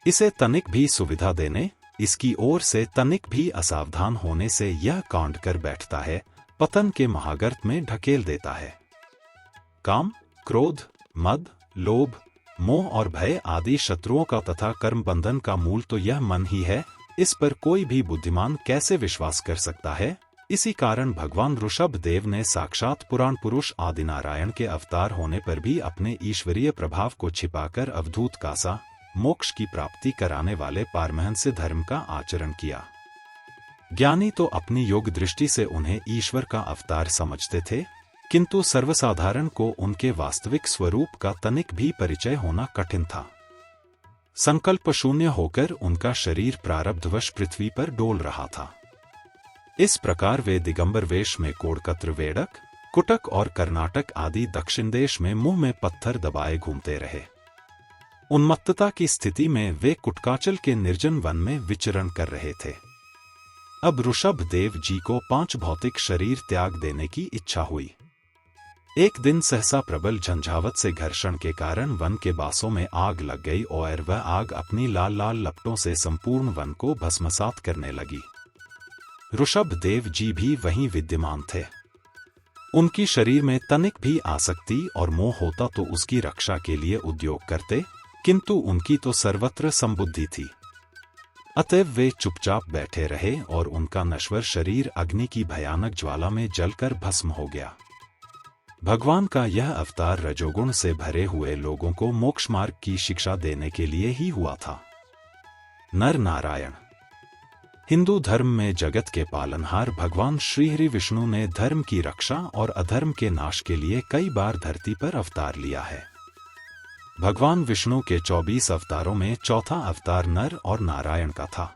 इसे तनिक भी सुविधा देने, इसकी ओर से तनिक भी असावधान होने से यह कांड कर बैठता है, पतन के महागर्त में ढकेल देता है। काम, क्रोध, मद, लोभ, मोह और भय आदि शत्रुओं का तथा कर्म बंधन का मूल तो यह मन ही है। इस पर कोई भी बुद्धिमान कैसे विश्वास कर सकता है? इसी कारण भगवान ऋषभ देव ने साक्षात पुराण पुरुष आदिनारायण के अवतार होने पर भी अपने ईश्वरीय प्रभाव को छिपाकर अवधूत कासा, मोक्ष की प्राप्ति कराने वाले पारमहंस धर्म का आचरण किया। ज्ञानी तो अपनी योग दृष्टि से उन्हें ईश्वर का अवतार समझते थे, किंतु सर्वसाधारण को उनके वास्तविक स्वरूप का तनिक भी परिचय होना कठिन था। संकल्प शून्य होकर उनका शरीर प्रारब्धवश पृथ्वी पर डोल रहा था। इस प्रकार वे दिगंबर वेश में कोड़कत्र, वेड़क, कुटक और कर्नाटक आदि दक्षिण देश में मुंह में पत्थर दबाए घूमते रहे। उन्मत्तता की स्थिति में वे कुटकाचल के निर्जन वन में विचरण कर रहे थे। अब ऋषभ देव जी को 5 भौतिक शरीर त्याग देने की इच्छा हुई। एक दिन सहसा प्रबल झंझावत से घर्षण के कारण वन के बासों में आग लग गई और वह आग अपनी लाल लाल लपटों से संपूर्ण वन को भस्मसात करने लगी। ऋषभ देव जी भी वहीं विद्यमान थे। उनकी शरीर में तनिक भी आसक्ति और मोह होता तो उसकी रक्षा के लिए उद्योग करते, किंतु उनकी तो सर्वत्र संबुद्धि थी। अतएव वे चुपचाप बैठे रहे और उनका नश्वर शरीर अग्नि की भयानक ज्वाला में जलकर भस्म हो गया। भगवान का यह अवतार रजोगुण से भरे हुए लोगों को मोक्ष मार्ग की शिक्षा देने के लिए ही हुआ था। नर नारायण। हिंदू धर्म में जगत के पालनहार भगवान श्रीहरि विष्णु ने धर्म की रक्षा और अधर्म के नाश के लिए कई बार धरती पर अवतार लिया है। भगवान विष्णु के 24 अवतारों में चौथा अवतार नर और नारायण का था।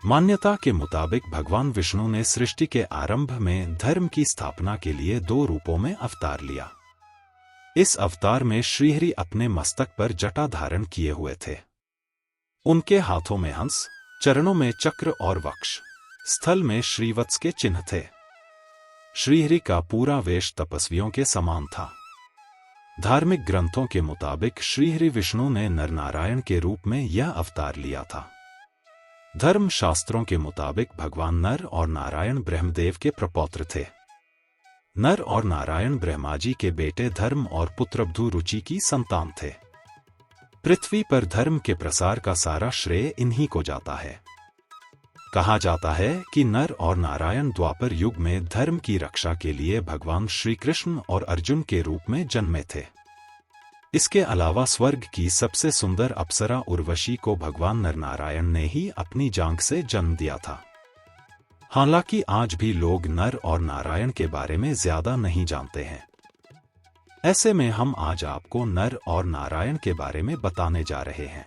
मान्यता के मुताबिक भगवान विष्णु ने सृष्टि के आरंभ में धर्म की स्थापना के लिए 2 रूपों में अवतार लिया। इस अवतार में श्रीहरि अपने मस्तक पर जटा धारण किए हुए थे। उनके हाथों में हंस, चरणों में चक्र और वक्ष, स्थल में श्रीवत्स के चिन्ह थे। श्रीहरि का पूरा वेश तपस्वियों के समान था। धार्मिक ग्रंथों के मुताबिक श्रीहरि विष्णु ने नरनारायण के रूप में यह अवतार लिया था। धर्म शास्त्रों के मुताबिक भगवान नर और नारायण ब्रह्मदेव के प्रपौत्र थे। नर और नारायण ब्रह्मा जी के बेटे धर्म और पुत्रबधू रुचि की संतान थे। पृथ्वी पर धर्म के प्रसार का सारा श्रेय इन्हीं को जाता है। कहा जाता है कि नर और नारायण द्वापर युग में धर्म की रक्षा के लिए भगवान श्री कृष्ण और अर्जुन के रूप में जन्मे थे। इसके अलावा स्वर्ग की सबसे सुंदर अप्सरा उर्वशी को भगवान नरनारायण ने ही अपनी जांघ से जन्म दिया था। हालांकि आज भी लोग नर और नारायण के बारे में ज्यादा नहीं जानते हैं। ऐसे में हम आज आपको नर और नारायण के बारे में बताने जा रहे हैं।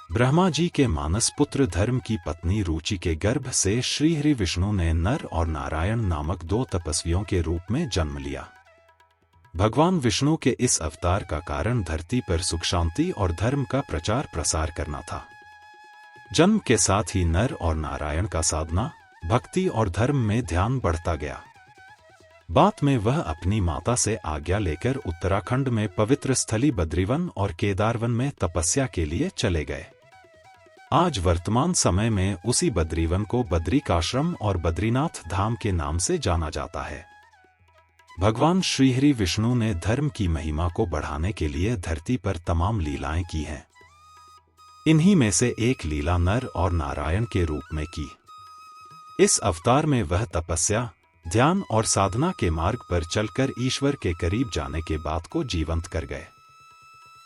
ब्रह्मा जी के मानस पुत्र धर्म की पत्नी रुचि के गर्भ से श्रीहरि विष्णु ने नर और नारायण नामक 2 तपस्वियों के रूप में जन्म लिया। भगवान विष्णु के इस अवतार का कारण धरती पर सुख शांति और धर्म का प्रचार प्रसार करना था। जन्म के साथ ही नर और नारायण का साधना, भक्ति और धर्म में ध्यान बढ़ता गया। बाद में वह अपनी माता से आज्ञा लेकर उत्तराखंड में पवित्र स्थली बद्रीवन और केदारवन में तपस्या के लिए चले गए। आज वर्तमान समय में उसी बद्रीवन को बद्रिकाश्रम और बद्रीनाथ धाम के नाम से जाना जाता है। भगवान श्रीहरि विष्णु ने धर्म की महिमा को बढ़ाने के लिए धरती पर तमाम लीलाएं की हैं। इन्हीं में से एक लीला नर और नारायण के रूप में की। इस अवतार में वह तपस्या, ध्यान और साधना के मार्ग पर चलकर ईश्वर के करीब जाने के बात को जीवंत कर गए।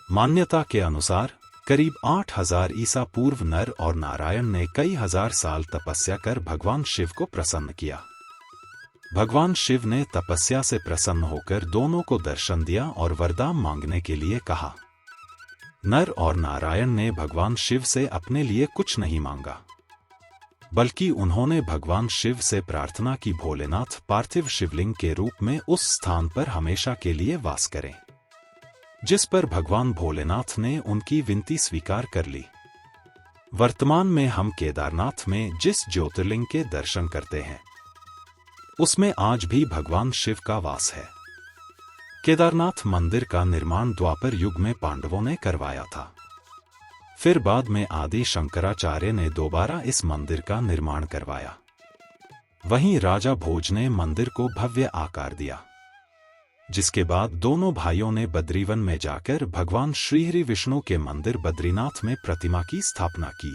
मान्यता के अनुसार करीब 8000 ईसा पूर्व नर और नारायण ने कई हजार साल तपस्या कर भगवान शिव को प्रसन्न किया। भगवान शिव ने तपस्या से प्रसन्न होकर दोनों को दर्शन दिया और वरदान मांगने के लिए कहा। नर और नारायण ने भगवान शिव से अपने लिए कुछ नहीं मांगा, बल्कि उन्होंने भगवान शिव से प्रार्थना की भोलेनाथ पार्थिव शिवलिंग के रूप में उस स्थान पर हमेशा के लिए वास करें, जिस पर भगवान भोलेनाथ ने उनकी विनती स्वीकार कर ली। वर्तमान में हम केदारनाथ में जिस ज्योतिर्लिंग के दर्शन करते हैं, उसमें आज भी भगवान शिव का वास है। केदारनाथ मंदिर का निर्माण द्वापर युग में पांडवों ने करवाया था। फिर बाद में आदि शंकराचार्य ने दोबारा इस मंदिर का निर्माण करवाया। वहीं राजा भोज ने मंदिर को भव्य आकार दिया, जिसके बाद दोनों भाइयों ने बद्रीवन में जाकर भगवान श्रीहरि विष्णु के मंदिर बद्रीनाथ में प्रतिमा की स्थापना की।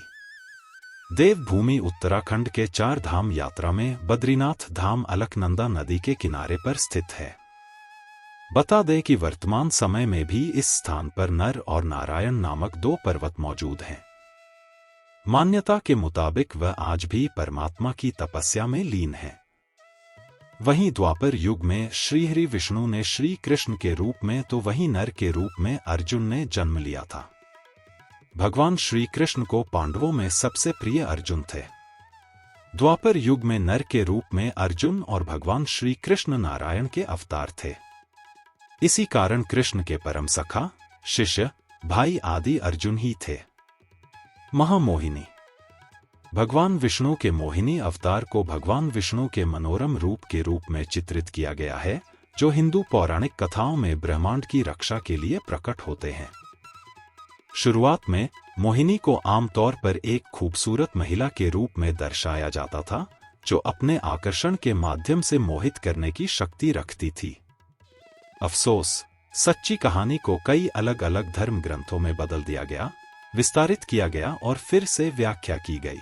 देवभूमि उत्तराखंड के 4 धाम यात्रा में बद्रीनाथ धाम अलकनंदा नदी के किनारे पर स्थित है। बता दें कि वर्तमान समय में भी इस स्थान पर नर और नारायण नामक 2 पर्वत मौजूद हैं। मान्यता के मुताबिक वह आज भी परमात्मा की तपस्या में लीन है। वहीं द्वापर युग में श्रीहरि विष्णु ने श्री कृष्ण के रूप में तो वहीं नर के रूप में अर्जुन ने जन्म लिया था। भगवान श्री कृष्ण को पांडवों में सबसे प्रिय अर्जुन थे। द्वापर युग में नर के रूप में अर्जुन और भगवान श्री कृष्ण नारायण के अवतार थे। इसी कारण कृष्ण के परम सखा, शिष्य, भाई आदि अर्जुन ही थे। महामोहिनी। भगवान विष्णु के मोहिनी अवतार को भगवान विष्णु के मनोरम रूप के रूप में चित्रित किया गया है, जो हिंदू पौराणिक कथाओं में ब्रह्मांड की रक्षा के लिए प्रकट होते हैं। शुरुआत में मोहिनी को आमतौर पर एक खूबसूरत महिला के रूप में दर्शाया जाता था, जो अपने आकर्षण के माध्यम से मोहित करने की शक्ति रखती थी। अफसोस, सच्ची कहानी को कई अलग अलग धर्म ग्रंथों में बदल दिया गया। विस्तारित किया गया और फिर से व्याख्या की गई।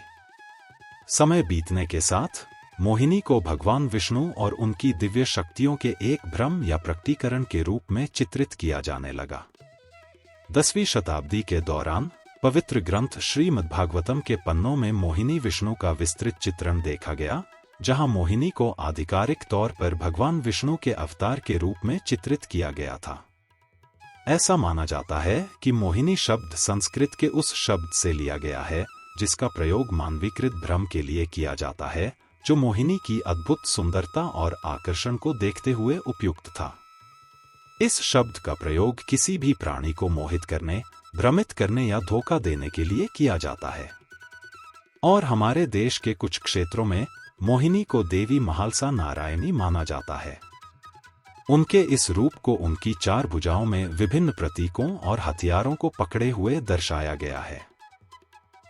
समय बीतने के साथ मोहिनी को भगवान विष्णु और उनकी दिव्य शक्तियों के एक भ्रम या प्रकटीकरण के रूप में चित्रित किया जाने लगा। 10वीं शताब्दी के दौरान पवित्र ग्रंथ श्रीमद्भागवतम के पन्नों में मोहिनी विष्णु का विस्तृत चित्रण देखा गया, जहां मोहिनी को आधिकारिक तौर पर भगवान विष्णु के अवतार के रूप में चित्रित किया गया था। ऐसा माना जाता है कि मोहिनी शब्द संस्कृत के उस शब्द से लिया गया है जिसका प्रयोग मानवीकृत भ्रम के लिए किया जाता है, जो मोहिनी की अद्भुत सुंदरता और आकर्षण को देखते हुए उपयुक्त था। इस शब्द का प्रयोग किसी भी प्राणी को मोहित करने, भ्रमित करने या धोखा देने के लिए किया जाता है। और हमारे देश के कुछ क्षेत्रों में मोहिनी को देवी महालसा नारायणी माना जाता है। उनके इस रूप को उनकी 4 भुजाओं में विभिन्न प्रतीकों और हथियारों को पकड़े हुए दर्शाया गया है।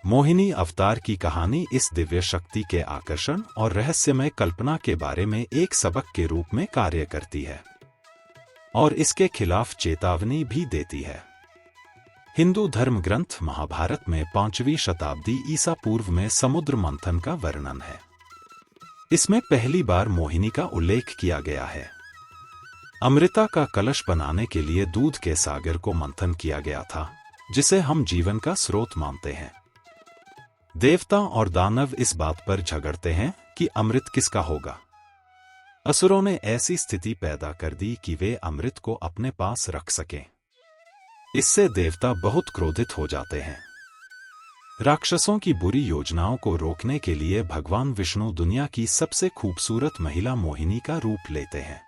मोहिनी अवतार की कहानी इस दिव्य शक्ति के आकर्षण और रहस्यमय कल्पना के बारे में एक सबक के रूप में कार्य करती है और इसके खिलाफ चेतावनी भी देती है। हिंदू धर्म ग्रंथ महाभारत में 5वीं शताब्दी ईसा पूर्व में समुद्र मंथन का वर्णन है। इसमें पहली बार मोहिनी का उल्लेख किया गया है। अमृता का कलश बनाने के लिए दूध के सागर को मंथन किया गया था, जिसे हम जीवन का स्रोत मानते हैं। देवता और दानव इस बात पर झगड़ते हैं कि अमृत किसका होगा। असुरों ने ऐसी स्थिति पैदा कर दी कि वे अमृत को अपने पास रख सकें। इससे देवता बहुत क्रोधित हो जाते हैं। राक्षसों की बुरी योजनाओं को रोकने के लिए भगवान विष्णु दुनिया की सबसे खूबसूरत महिला मोहिनी का रूप लेते हैं।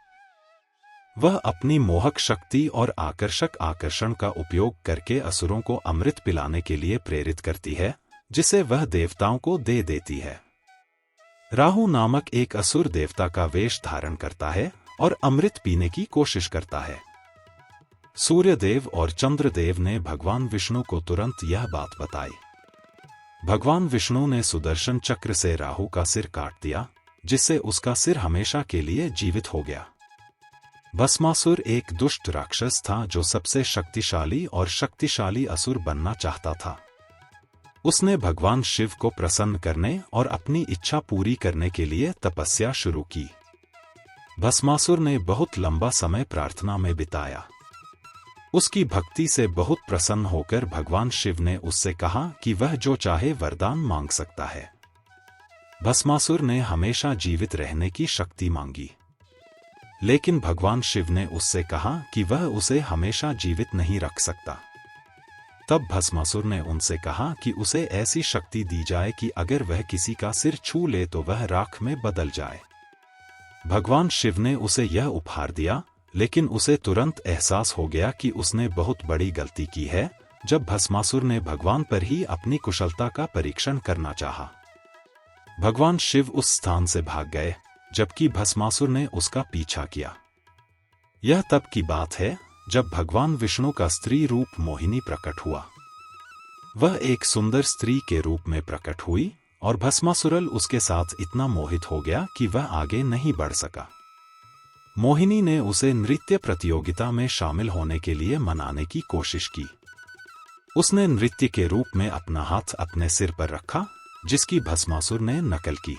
वह अपनी मोहक शक्ति और आकर्षक आकर्षण का उपयोग करके असुरों को अमृत पिलाने के लिए प्रेरित करती है, जिसे वह देवताओं को दे देती है। राहु नामक एक असुर देवता का वेश धारण करता है और अमृत पीने की कोशिश करता है। सूर्यदेव और चंद्रदेव ने भगवान विष्णु को तुरंत यह बात बताई। भगवान विष्णु ने सुदर्शन चक्र से राहु का सिर काट दिया, जिससे उसका सिर हमेशा के लिए जीवित हो गया। भस्मासुर एक दुष्ट राक्षस था जो सबसे शक्तिशाली और शक्तिशाली असुर बनना चाहता था। उसने भगवान शिव को प्रसन्न करने और अपनी इच्छा पूरी करने के लिए तपस्या शुरू की। भस्मासुर ने बहुत लंबा समय प्रार्थना में बिताया। उसकी भक्ति से बहुत प्रसन्न होकर भगवान शिव ने उससे कहा कि वह जो चाहे वरदान मांग सकता है। भस्मासुर ने हमेशा जीवित रहने की शक्ति मांगी, लेकिन भगवान शिव ने उससे कहा कि वह उसे हमेशा जीवित नहीं रख सकता। तब भस्मासुर ने उनसे कहा कि उसे ऐसी शक्ति दी जाए कि अगर वह किसी का सिर छू ले तो वह राख में बदल जाए। भगवान शिव ने उसे यह उपहार दिया, लेकिन उसे तुरंत एहसास हो गया कि उसने बहुत बड़ी गलती की है जब भस्मासुर ने भगवान पर ही अपनी कुशलता का परीक्षण करना चाहा। भगवान शिव उस स्थान से भाग गए, जबकि भस्मासुर ने उसका पीछा किया। यह तब की बात है जब भगवान विष्णु का स्त्री रूप मोहिनी प्रकट हुआ। वह एक सुंदर स्त्री के रूप में प्रकट हुई और भस्मासुरल उसके साथ इतना मोहित हो गया कि वह आगे नहीं बढ़ सका। मोहिनी ने उसे नृत्य प्रतियोगिता में शामिल होने के लिए मनाने की कोशिश की। उसने नृत्य के रूप में अपना हाथ अपने सिर पर रखा, जिसकी भस्मासुर ने नकल की।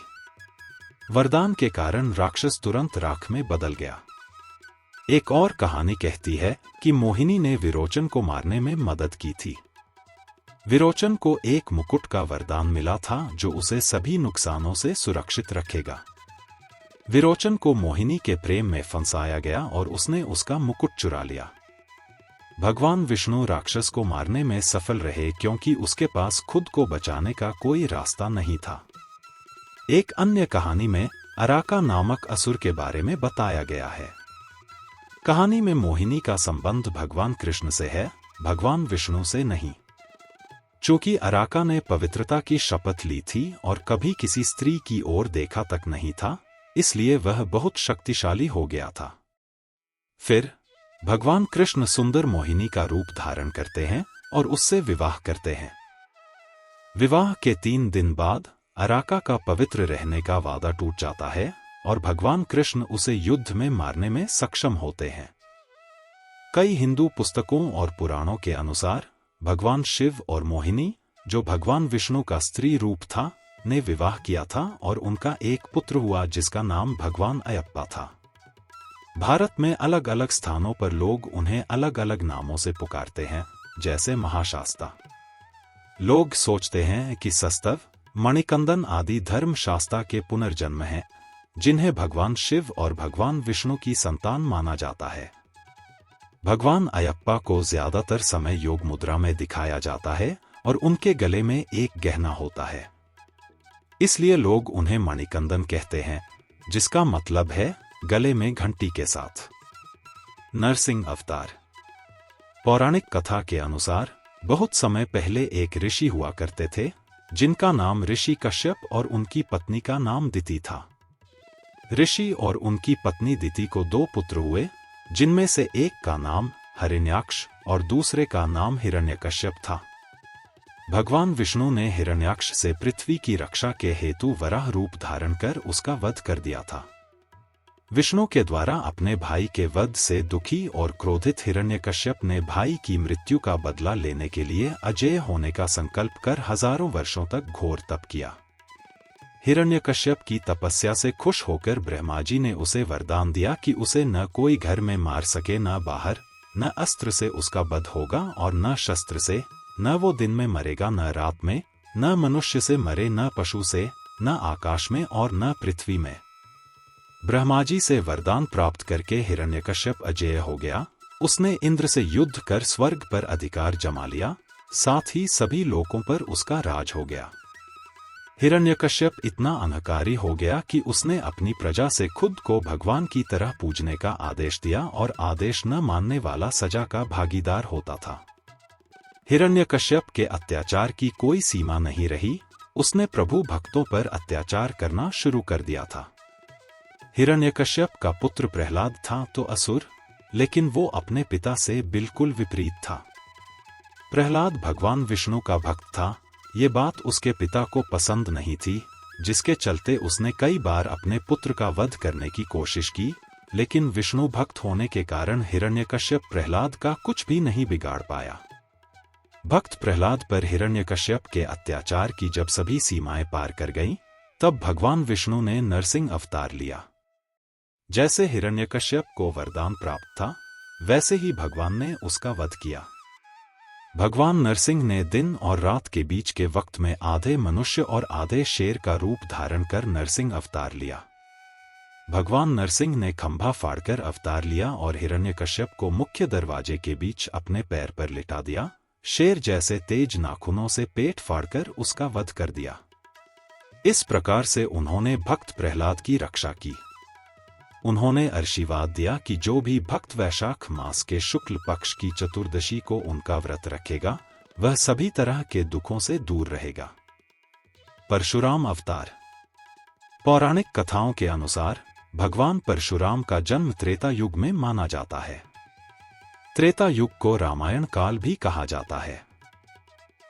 वरदान के कारण राक्षस तुरंत राख में बदल गया। एक और कहानी कहती है कि मोहिनी ने विरोचन को मारने में मदद की थी। विरोचन को एक मुकुट का वरदान मिला था जो उसे सभी नुकसानों से सुरक्षित रखेगा। विरोचन को मोहिनी के प्रेम में फंसाया गया और उसने उसका मुकुट चुरा लिया। भगवान विष्णु राक्षस को मारने में सफल रहे क्योंकि उसके पास खुद को बचाने का कोई रास्ता नहीं था। एक अन्य कहानी में अराका नामक असुर के बारे में बताया गया है। कहानी में मोहिनी का संबंध भगवान कृष्ण से है, भगवान विष्णु से नहीं। चूंकि अराका ने पवित्रता की शपथ ली थी और कभी किसी स्त्री की ओर देखा तक नहीं था, इसलिए वह बहुत शक्तिशाली हो गया था। फिर भगवान कृष्ण सुंदर मोहिनी का रूप धारण करते हैं और उससे विवाह करते हैं। विवाह के 3 दिन बाद अराका का पवित्र रहने का वादा टूट जाता है और भगवान कृष्ण उसे युद्ध में मारने में सक्षम होते हैं। कई हिंदू पुस्तकों और पुराणों के अनुसार भगवान शिव और मोहिनी, जो भगवान विष्णु का स्त्री रूप था, ने विवाह किया था और उनका एक पुत्र हुआ जिसका नाम भगवान अयप्पा था। भारत में अलग अलग स्थानों पर लोग उन्हें अलग अलग नामों से पुकारते हैं, जैसे महाशास्ता। लोग सोचते हैं कि सस्तव, मणिकंदन आदि धर्म शास्ता के पुनर्जन्म हैं, जिन्हें भगवान शिव और भगवान विष्णु की संतान माना जाता है। भगवान अयप्पा को ज्यादातर समय योग मुद्रा में दिखाया जाता है और उनके गले में एक गहना होता है, इसलिए लोग उन्हें मणिकंदन कहते हैं, जिसका मतलब है गले में घंटी के साथ। नरसिंह अवतार। पौराणिक कथा के अनुसार बहुत समय पहले एक ऋषि हुआ करते थे, जिनका नाम ऋषि कश्यप और उनकी पत्नी का नाम दिति था। ऋषि और उनकी पत्नी दिति को 2 पुत्र हुए, जिनमें से एक का नाम हिरण्याक्ष और दूसरे का नाम हिरण्यकश्यप था। भगवान विष्णु ने हिरण्याक्ष से पृथ्वी की रक्षा के हेतु वराह रूप धारण कर उसका वध कर दिया था। विष्णु के द्वारा अपने भाई के वध से दुखी और क्रोधित हिरण्यकश्यप ने भाई की मृत्यु का बदला लेने के लिए अजेय होने का संकल्प कर हजारों वर्षों तक घोर तप किया। हिरण्यकश्यप की तपस्या से खुश होकर ब्रह्मा जी ने उसे वरदान दिया कि उसे न कोई घर में मार सके, न बाहर, न अस्त्र से उसका वध होगा और न शस्त्र से, न वो दिन में मरेगा न रात में, न मनुष्य से मरे न पशु से, न आकाश में और न पृथ्वी में। ब्रह्मा जी से वरदान प्राप्त करके हिरण्यकश्यप अजेय हो गया। उसने इंद्र से युद्ध कर स्वर्ग पर अधिकार जमा लिया, साथ ही सभी लोकों पर उसका राज हो गया। हिरण्यकश्यप इतना अहंकारी हो गया कि उसने अपनी प्रजा से खुद को भगवान की तरह पूजने का आदेश दिया और आदेश न मानने वाला सजा का भागीदार होता था। हिरण्यकश्यप के अत्याचार की कोई सीमा नहीं रही, उसने प्रभु भक्तों पर अत्याचार करना शुरू कर दिया था। हिरण्यकश्यप का पुत्र प्रहलाद था तो असुर, लेकिन वो अपने पिता से बिल्कुल विपरीत था। प्रहलाद भगवान विष्णु का भक्त था, ये बात उसके पिता को पसंद नहीं थी, जिसके चलते उसने कई बार अपने पुत्र का वध करने की कोशिश की, लेकिन विष्णु भक्त होने के कारण हिरण्यकश्यप प्रहलाद का कुछ भी नहीं बिगाड़ पाया। भक्त प्रहलाद पर हिरण्यकश्यप के अत्याचार की जब सभी सीमाएं पार कर गईं, तब भगवान विष्णु ने नरसिंह अवतार लिया। जैसे हिरण्यकश्यप को वरदान प्राप्त था, वैसे ही भगवान ने उसका वध किया। भगवान नरसिंह ने दिन और रात के बीच के वक्त में आधे मनुष्य और आधे शेर का रूप धारण कर नरसिंह अवतार लिया। भगवान नरसिंह ने खंभा फाड़कर अवतार लिया और हिरण्यकश्यप को मुख्य दरवाजे के बीच अपने पैर पर लिटा दिया। शेर जैसे तेज नाखूनों से पेट फाड़कर उसका वध कर दिया। इस प्रकार से उन्होंने भक्त प्रहलाद की रक्षा की। उन्होंने आशीर्वाद दिया कि जो भी भक्त वैशाख मास के शुक्ल पक्ष की चतुर्दशी को उनका व्रत रखेगा, वह सभी तरह के दुखों से दूर रहेगा। परशुराम अवतार। पौराणिक कथाओं के अनुसार भगवान परशुराम का जन्म त्रेता युग में माना जाता है। त्रेता युग को रामायण काल भी कहा जाता है।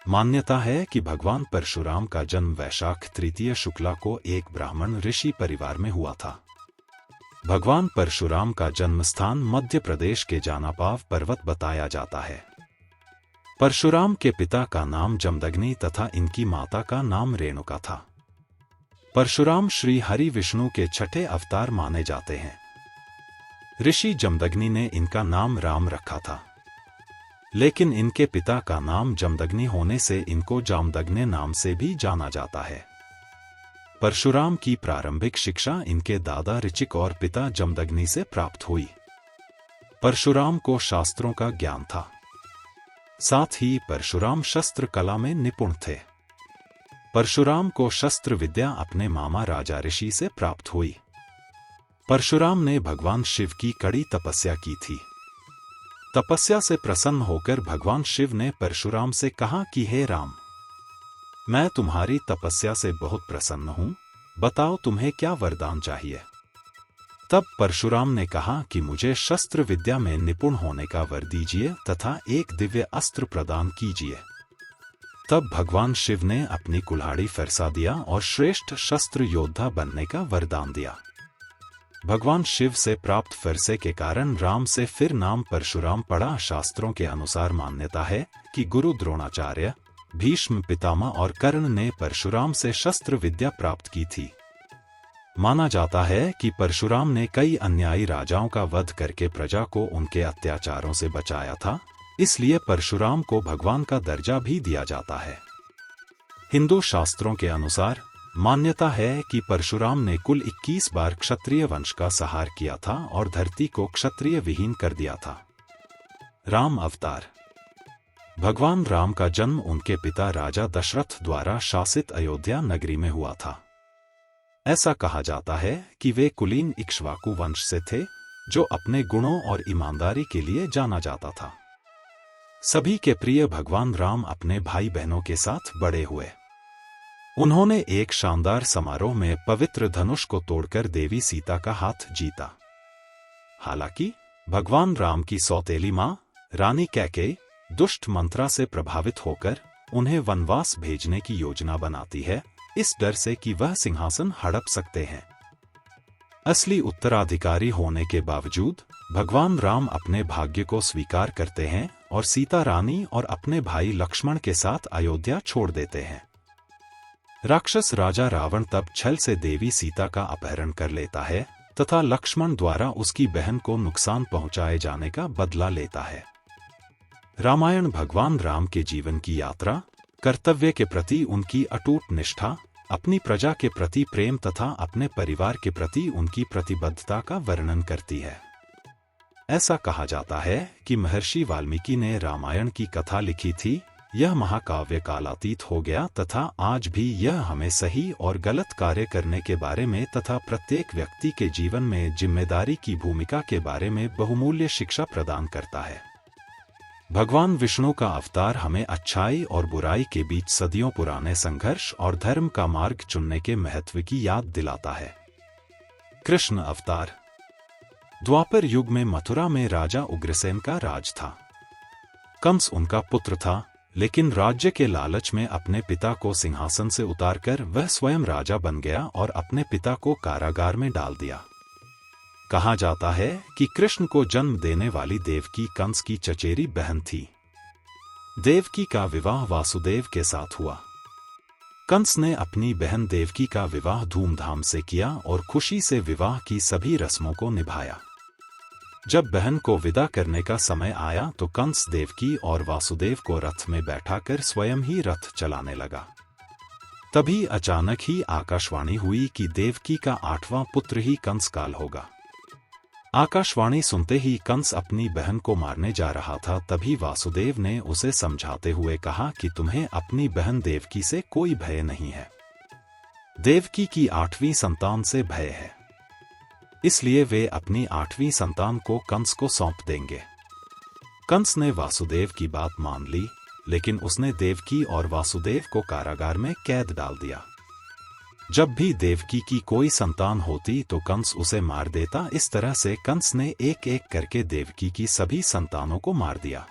मान्यता है कि भगवान परशुराम का जन्म वैशाख तृतीय शुक्ला को एक ब्राह्मण ऋषि परिवार में हुआ था। भगवान परशुराम का जन्म स्थान मध्य प्रदेश के जानापाव पर्वत बताया जाता है। परशुराम के पिता का नाम जमदग्नि तथा इनकी माता का नाम रेणुका था। परशुराम श्री हरि विष्णु के छठे अवतार माने जाते हैं। ऋषि जमदग्नि ने इनका नाम राम रखा था, लेकिन इनके पिता का नाम जमदग्नि होने से इनको जामदग्नि नाम से भी जाना जाता है। परशुराम की प्रारंभिक शिक्षा इनके दादा ऋचिक और पिता जमदग्नि से प्राप्त हुई। परशुराम को शास्त्रों का ज्ञान था, साथ ही परशुराम शस्त्र कला में निपुण थे। परशुराम को शस्त्र विद्या अपने मामा राजा ऋषि से प्राप्त हुई। परशुराम ने भगवान शिव की कड़ी तपस्या की थी। तपस्या से प्रसन्न होकर भगवान शिव ने परशुराम से कहा कि हे राम, मैं तुम्हारी तपस्या से बहुत प्रसन्न हूं, बताओ तुम्हें क्या वरदान चाहिए। तब परशुराम ने कहा कि मुझे शस्त्र विद्या में निपुण होने का वर दीजिए तथा एक दिव्य अस्त्र प्रदान कीजिए। तब भगवान शिव ने अपनी कुल्हाड़ी फरसा दिया और श्रेष्ठ शस्त्र योद्धा बनने का वरदान दिया। भगवान शिव से प्राप्त फिरसे के कारण राम से फिर नाम परशुराम पड़ा। शास्त्रों के अनुसार मान्यता है कि गुरु द्रोणाचार्य, भीष्म पितामह और कर्ण ने परशुराम से शस्त्र विद्या प्राप्त की थी। माना जाता है कि परशुराम ने कई अन्यायी राजाओं का वध करके प्रजा को उनके अत्याचारों से बचाया था, इसलिए परशुराम को भगवान का दर्जा भी दिया जाता है। हिंदू शास्त्रों के अनुसार मान्यता है कि परशुराम ने कुल 21 बार क्षत्रिय वंश का संहार किया था और धरती को क्षत्रिय विहीन कर दिया था। राम अवतार। भगवान राम का जन्म उनके पिता राजा दशरथ द्वारा शासित अयोध्या नगरी में हुआ था। ऐसा कहा जाता है कि वे कुलीन इक्ष्वाकु वंश से थे, जो अपने गुणों और ईमानदारी के लिए जाना जाता था। सभी के प्रिय भगवान राम अपने भाई बहनों के साथ बड़े हुए। उन्होंने एक शानदार समारोह में पवित्र धनुष को तोड़कर देवी सीता का हाथ जीता। हालांकि भगवान राम की सौतेली मां रानी कैकेयी दुष्ट मंत्रा से प्रभावित होकर उन्हें वनवास भेजने की योजना बनाती है, इस डर से कि वह सिंहासन हड़प सकते हैं। असली उत्तराधिकारी होने के बावजूद भगवान राम अपने भाग्य को स्वीकार करते हैं और सीता रानी और अपने भाई लक्ष्मण के साथ अयोध्या छोड़ देते हैं। राक्षस राजा रावण तब छल से देवी सीता का अपहरण कर लेता है तथा लक्ष्मण द्वारा उसकी बहन को नुकसान पहुंचाए जाने का बदला लेता है। रामायण भगवान राम के जीवन की यात्रा, कर्तव्य के प्रति उनकी अटूट निष्ठा, अपनी प्रजा के प्रति प्रेम तथा अपने परिवार के प्रति उनकी प्रतिबद्धता का वर्णन करती है। ऐसा कहा जाता है कि महर्षि वाल्मीकि ने रामायण की कथा लिखी थी। यह महाकाव्य कालातीत हो गया तथा आज भी यह हमें सही और गलत कार्य करने के बारे में तथा प्रत्येक व्यक्ति के जीवन में जिम्मेदारी की भूमिका के बारे में बहुमूल्य शिक्षा प्रदान करता है। भगवान विष्णु का अवतार हमें अच्छाई और बुराई के बीच सदियों पुराने संघर्ष और धर्म का मार्ग चुनने के महत्व की याद दिलाता है। कृष्ण अवतार। द्वापर युग में मथुरा में राजा उग्रसेन का राज था। कंस उनका पुत्र था, लेकिन राज्य के लालच में अपने पिता को सिंहासन से उतारकर वह स्वयं राजा बन गया और अपने पिता को कारागार में डाल दिया। कहा जाता है कि कृष्ण को जन्म देने वाली देवकी कंस की चचेरी बहन थी। देवकी का विवाह वासुदेव के साथ हुआ। कंस ने अपनी बहन देवकी का विवाह धूमधाम से किया और खुशी से विवाह की सभी रस्मों को निभाया। जब बहन को विदा करने का समय आया तो कंस देवकी और वासुदेव को रथ में बैठाकर स्वयं ही रथ चलाने लगा। तभी अचानक ही आकाशवाणी हुई कि देवकी का 8वां पुत्र ही कंस काल होगा। आकाशवाणी सुनते ही कंस अपनी बहन को मारने जा रहा था। तभी वासुदेव ने उसे समझाते हुए कहा कि तुम्हें अपनी बहन देवकी से कोई भय नहीं है। देवकी की 8वीं संतान से भय है, इसलिए वे अपनी 8वीं संतान को कंस को सौंप देंगे। कंस ने वासुदेव की बात मान ली, लेकिन उसने देवकी और वासुदेव को कारागार में कैद डाल दिया। जब भी देवकी की कोई संतान होती तो कंस उसे मार देता। इस तरह से कंस ने एक एक करके देवकी की सभी संतानों को मार दिया।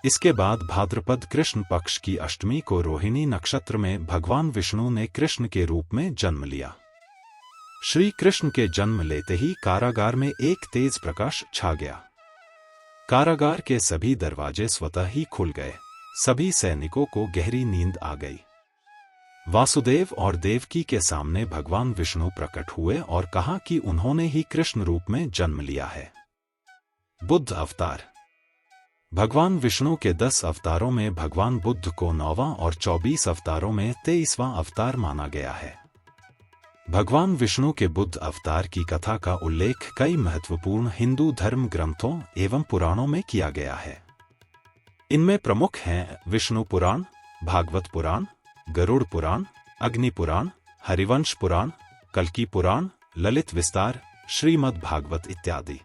इसके बाद भाद्रपद कृष्ण पक्ष की अष्टमी को रोहिणी नक्षत्र में भगवान विष्णु ने कृष्ण के रूप में जन्म लिया। श्री कृष्ण के जन्म लेते ही कारागार में एक तेज प्रकाश छा गया। कारागार के सभी दरवाजे स्वतः ही खुल गए। सभी सैनिकों को गहरी नींद आ गई। वासुदेव और देवकी के सामने भगवान विष्णु प्रकट हुए और कहा कि उन्होंने ही कृष्ण रूप में जन्म लिया है। बुद्ध अवतार। भगवान विष्णु के 10 अवतारों में भगवान बुद्ध को 9वां और 24 अवतारों में 23वां अवतार माना गया है। भगवान विष्णु के बुद्ध अवतार की कथा का उल्लेख कई महत्वपूर्ण हिंदू धर्म ग्रंथों एवं पुराणों में किया गया है। इनमें प्रमुख हैं विष्णु पुराण, भागवत पुराण, गरुड़ पुराण, अग्नि पुराण, हरिवंश पुराण, कल्की पुराण, ललित विस्तार, श्रीमद् भागवत इत्यादि।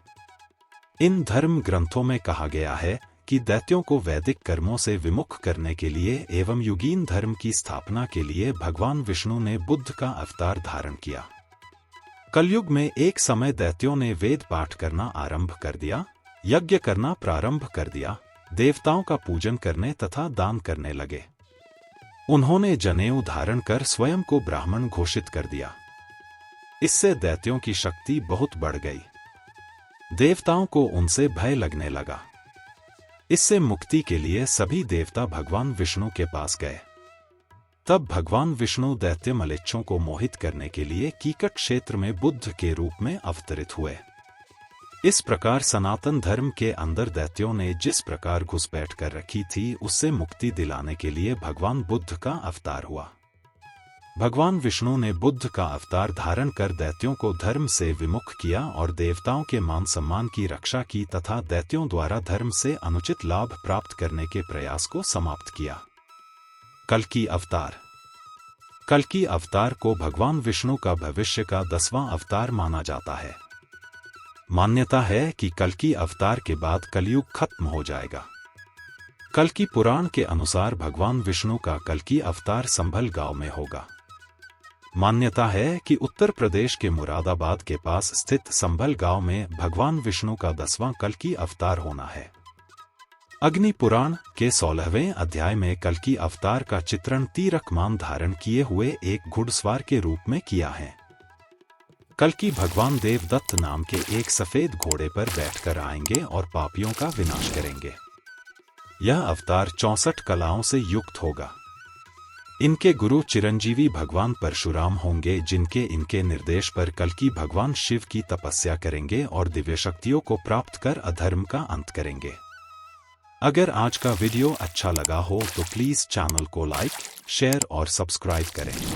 इन धर्म ग्रंथों में कहा गया है कि दैत्यों को वैदिक कर्मों से विमुख करने के लिए एवं युगीन धर्म की स्थापना के लिए भगवान विष्णु ने बुद्ध का अवतार धारण किया। कलयुग में एक समय दैत्यों ने वेद पाठ करना आरंभ कर दिया, यज्ञ करना प्रारंभ कर दिया, देवताओं का पूजन करने तथा दान करने लगे। उन्होंने जनेऊ धारण कर स्वयं को ब्राह्मण घोषित कर दिया। इससे दैत्यों की शक्ति बहुत बढ़ गई। देवताओं को उनसे भय लगने लगा। इससे मुक्ति के लिए सभी देवता भगवान विष्णु के पास गए। तब भगवान विष्णु दैत्य मलेच्छों को मोहित करने के लिए कीकट क्षेत्र में बुद्ध के रूप में अवतरित हुए। इस प्रकार सनातन धर्म के अंदर दैत्यों ने जिस प्रकार घुसपैठ कर रखी थी, उससे मुक्ति दिलाने के लिए भगवान बुद्ध का अवतार हुआ। भगवान विष्णु ने बुद्ध का अवतार धारण कर दैत्यों को धर्म से विमुख किया और देवताओं के मान सम्मान की रक्षा की तथा दैत्यों द्वारा धर्म से अनुचित लाभ प्राप्त करने के प्रयास को समाप्त किया। कल्कि अवतार। कल्कि अवतार को भगवान विष्णु का भविष्य का 10वां अवतार माना जाता है। मान्यता है कि कल्कि अवतार के बाद कलयुग खत्म हो जाएगा। कल्कि पुराण के अनुसार भगवान विष्णु का कल्कि अवतार संभल गांव में होगा। मान्यता है कि उत्तर प्रदेश के मुरादाबाद के पास स्थित संभल गांव में भगवान विष्णु का 10वां कल्कि अवतार होना है। अग्नि पुराण के 16वें अध्याय में कल्कि अवतार का चित्रण तीरक मान धारण किए हुए एक घुड़सवार के रूप में किया है। कल्कि भगवान देवदत्त नाम के एक सफेद घोड़े पर बैठकर आएंगे और पापियों का विनाश करेंगे। यह अवतार 64 कलाओं से युक्त होगा। इनके गुरु चिरंजीवी भगवान परशुराम होंगे, जिनके इनके निर्देश पर कल्कि भगवान शिव की तपस्या करेंगे और दिव्य शक्तियों को प्राप्त कर अधर्म का अंत करेंगे। अगर आज का वीडियो अच्छा लगा हो तो प्लीज चैनल को लाइक, शेयर और सब्सक्राइब करें।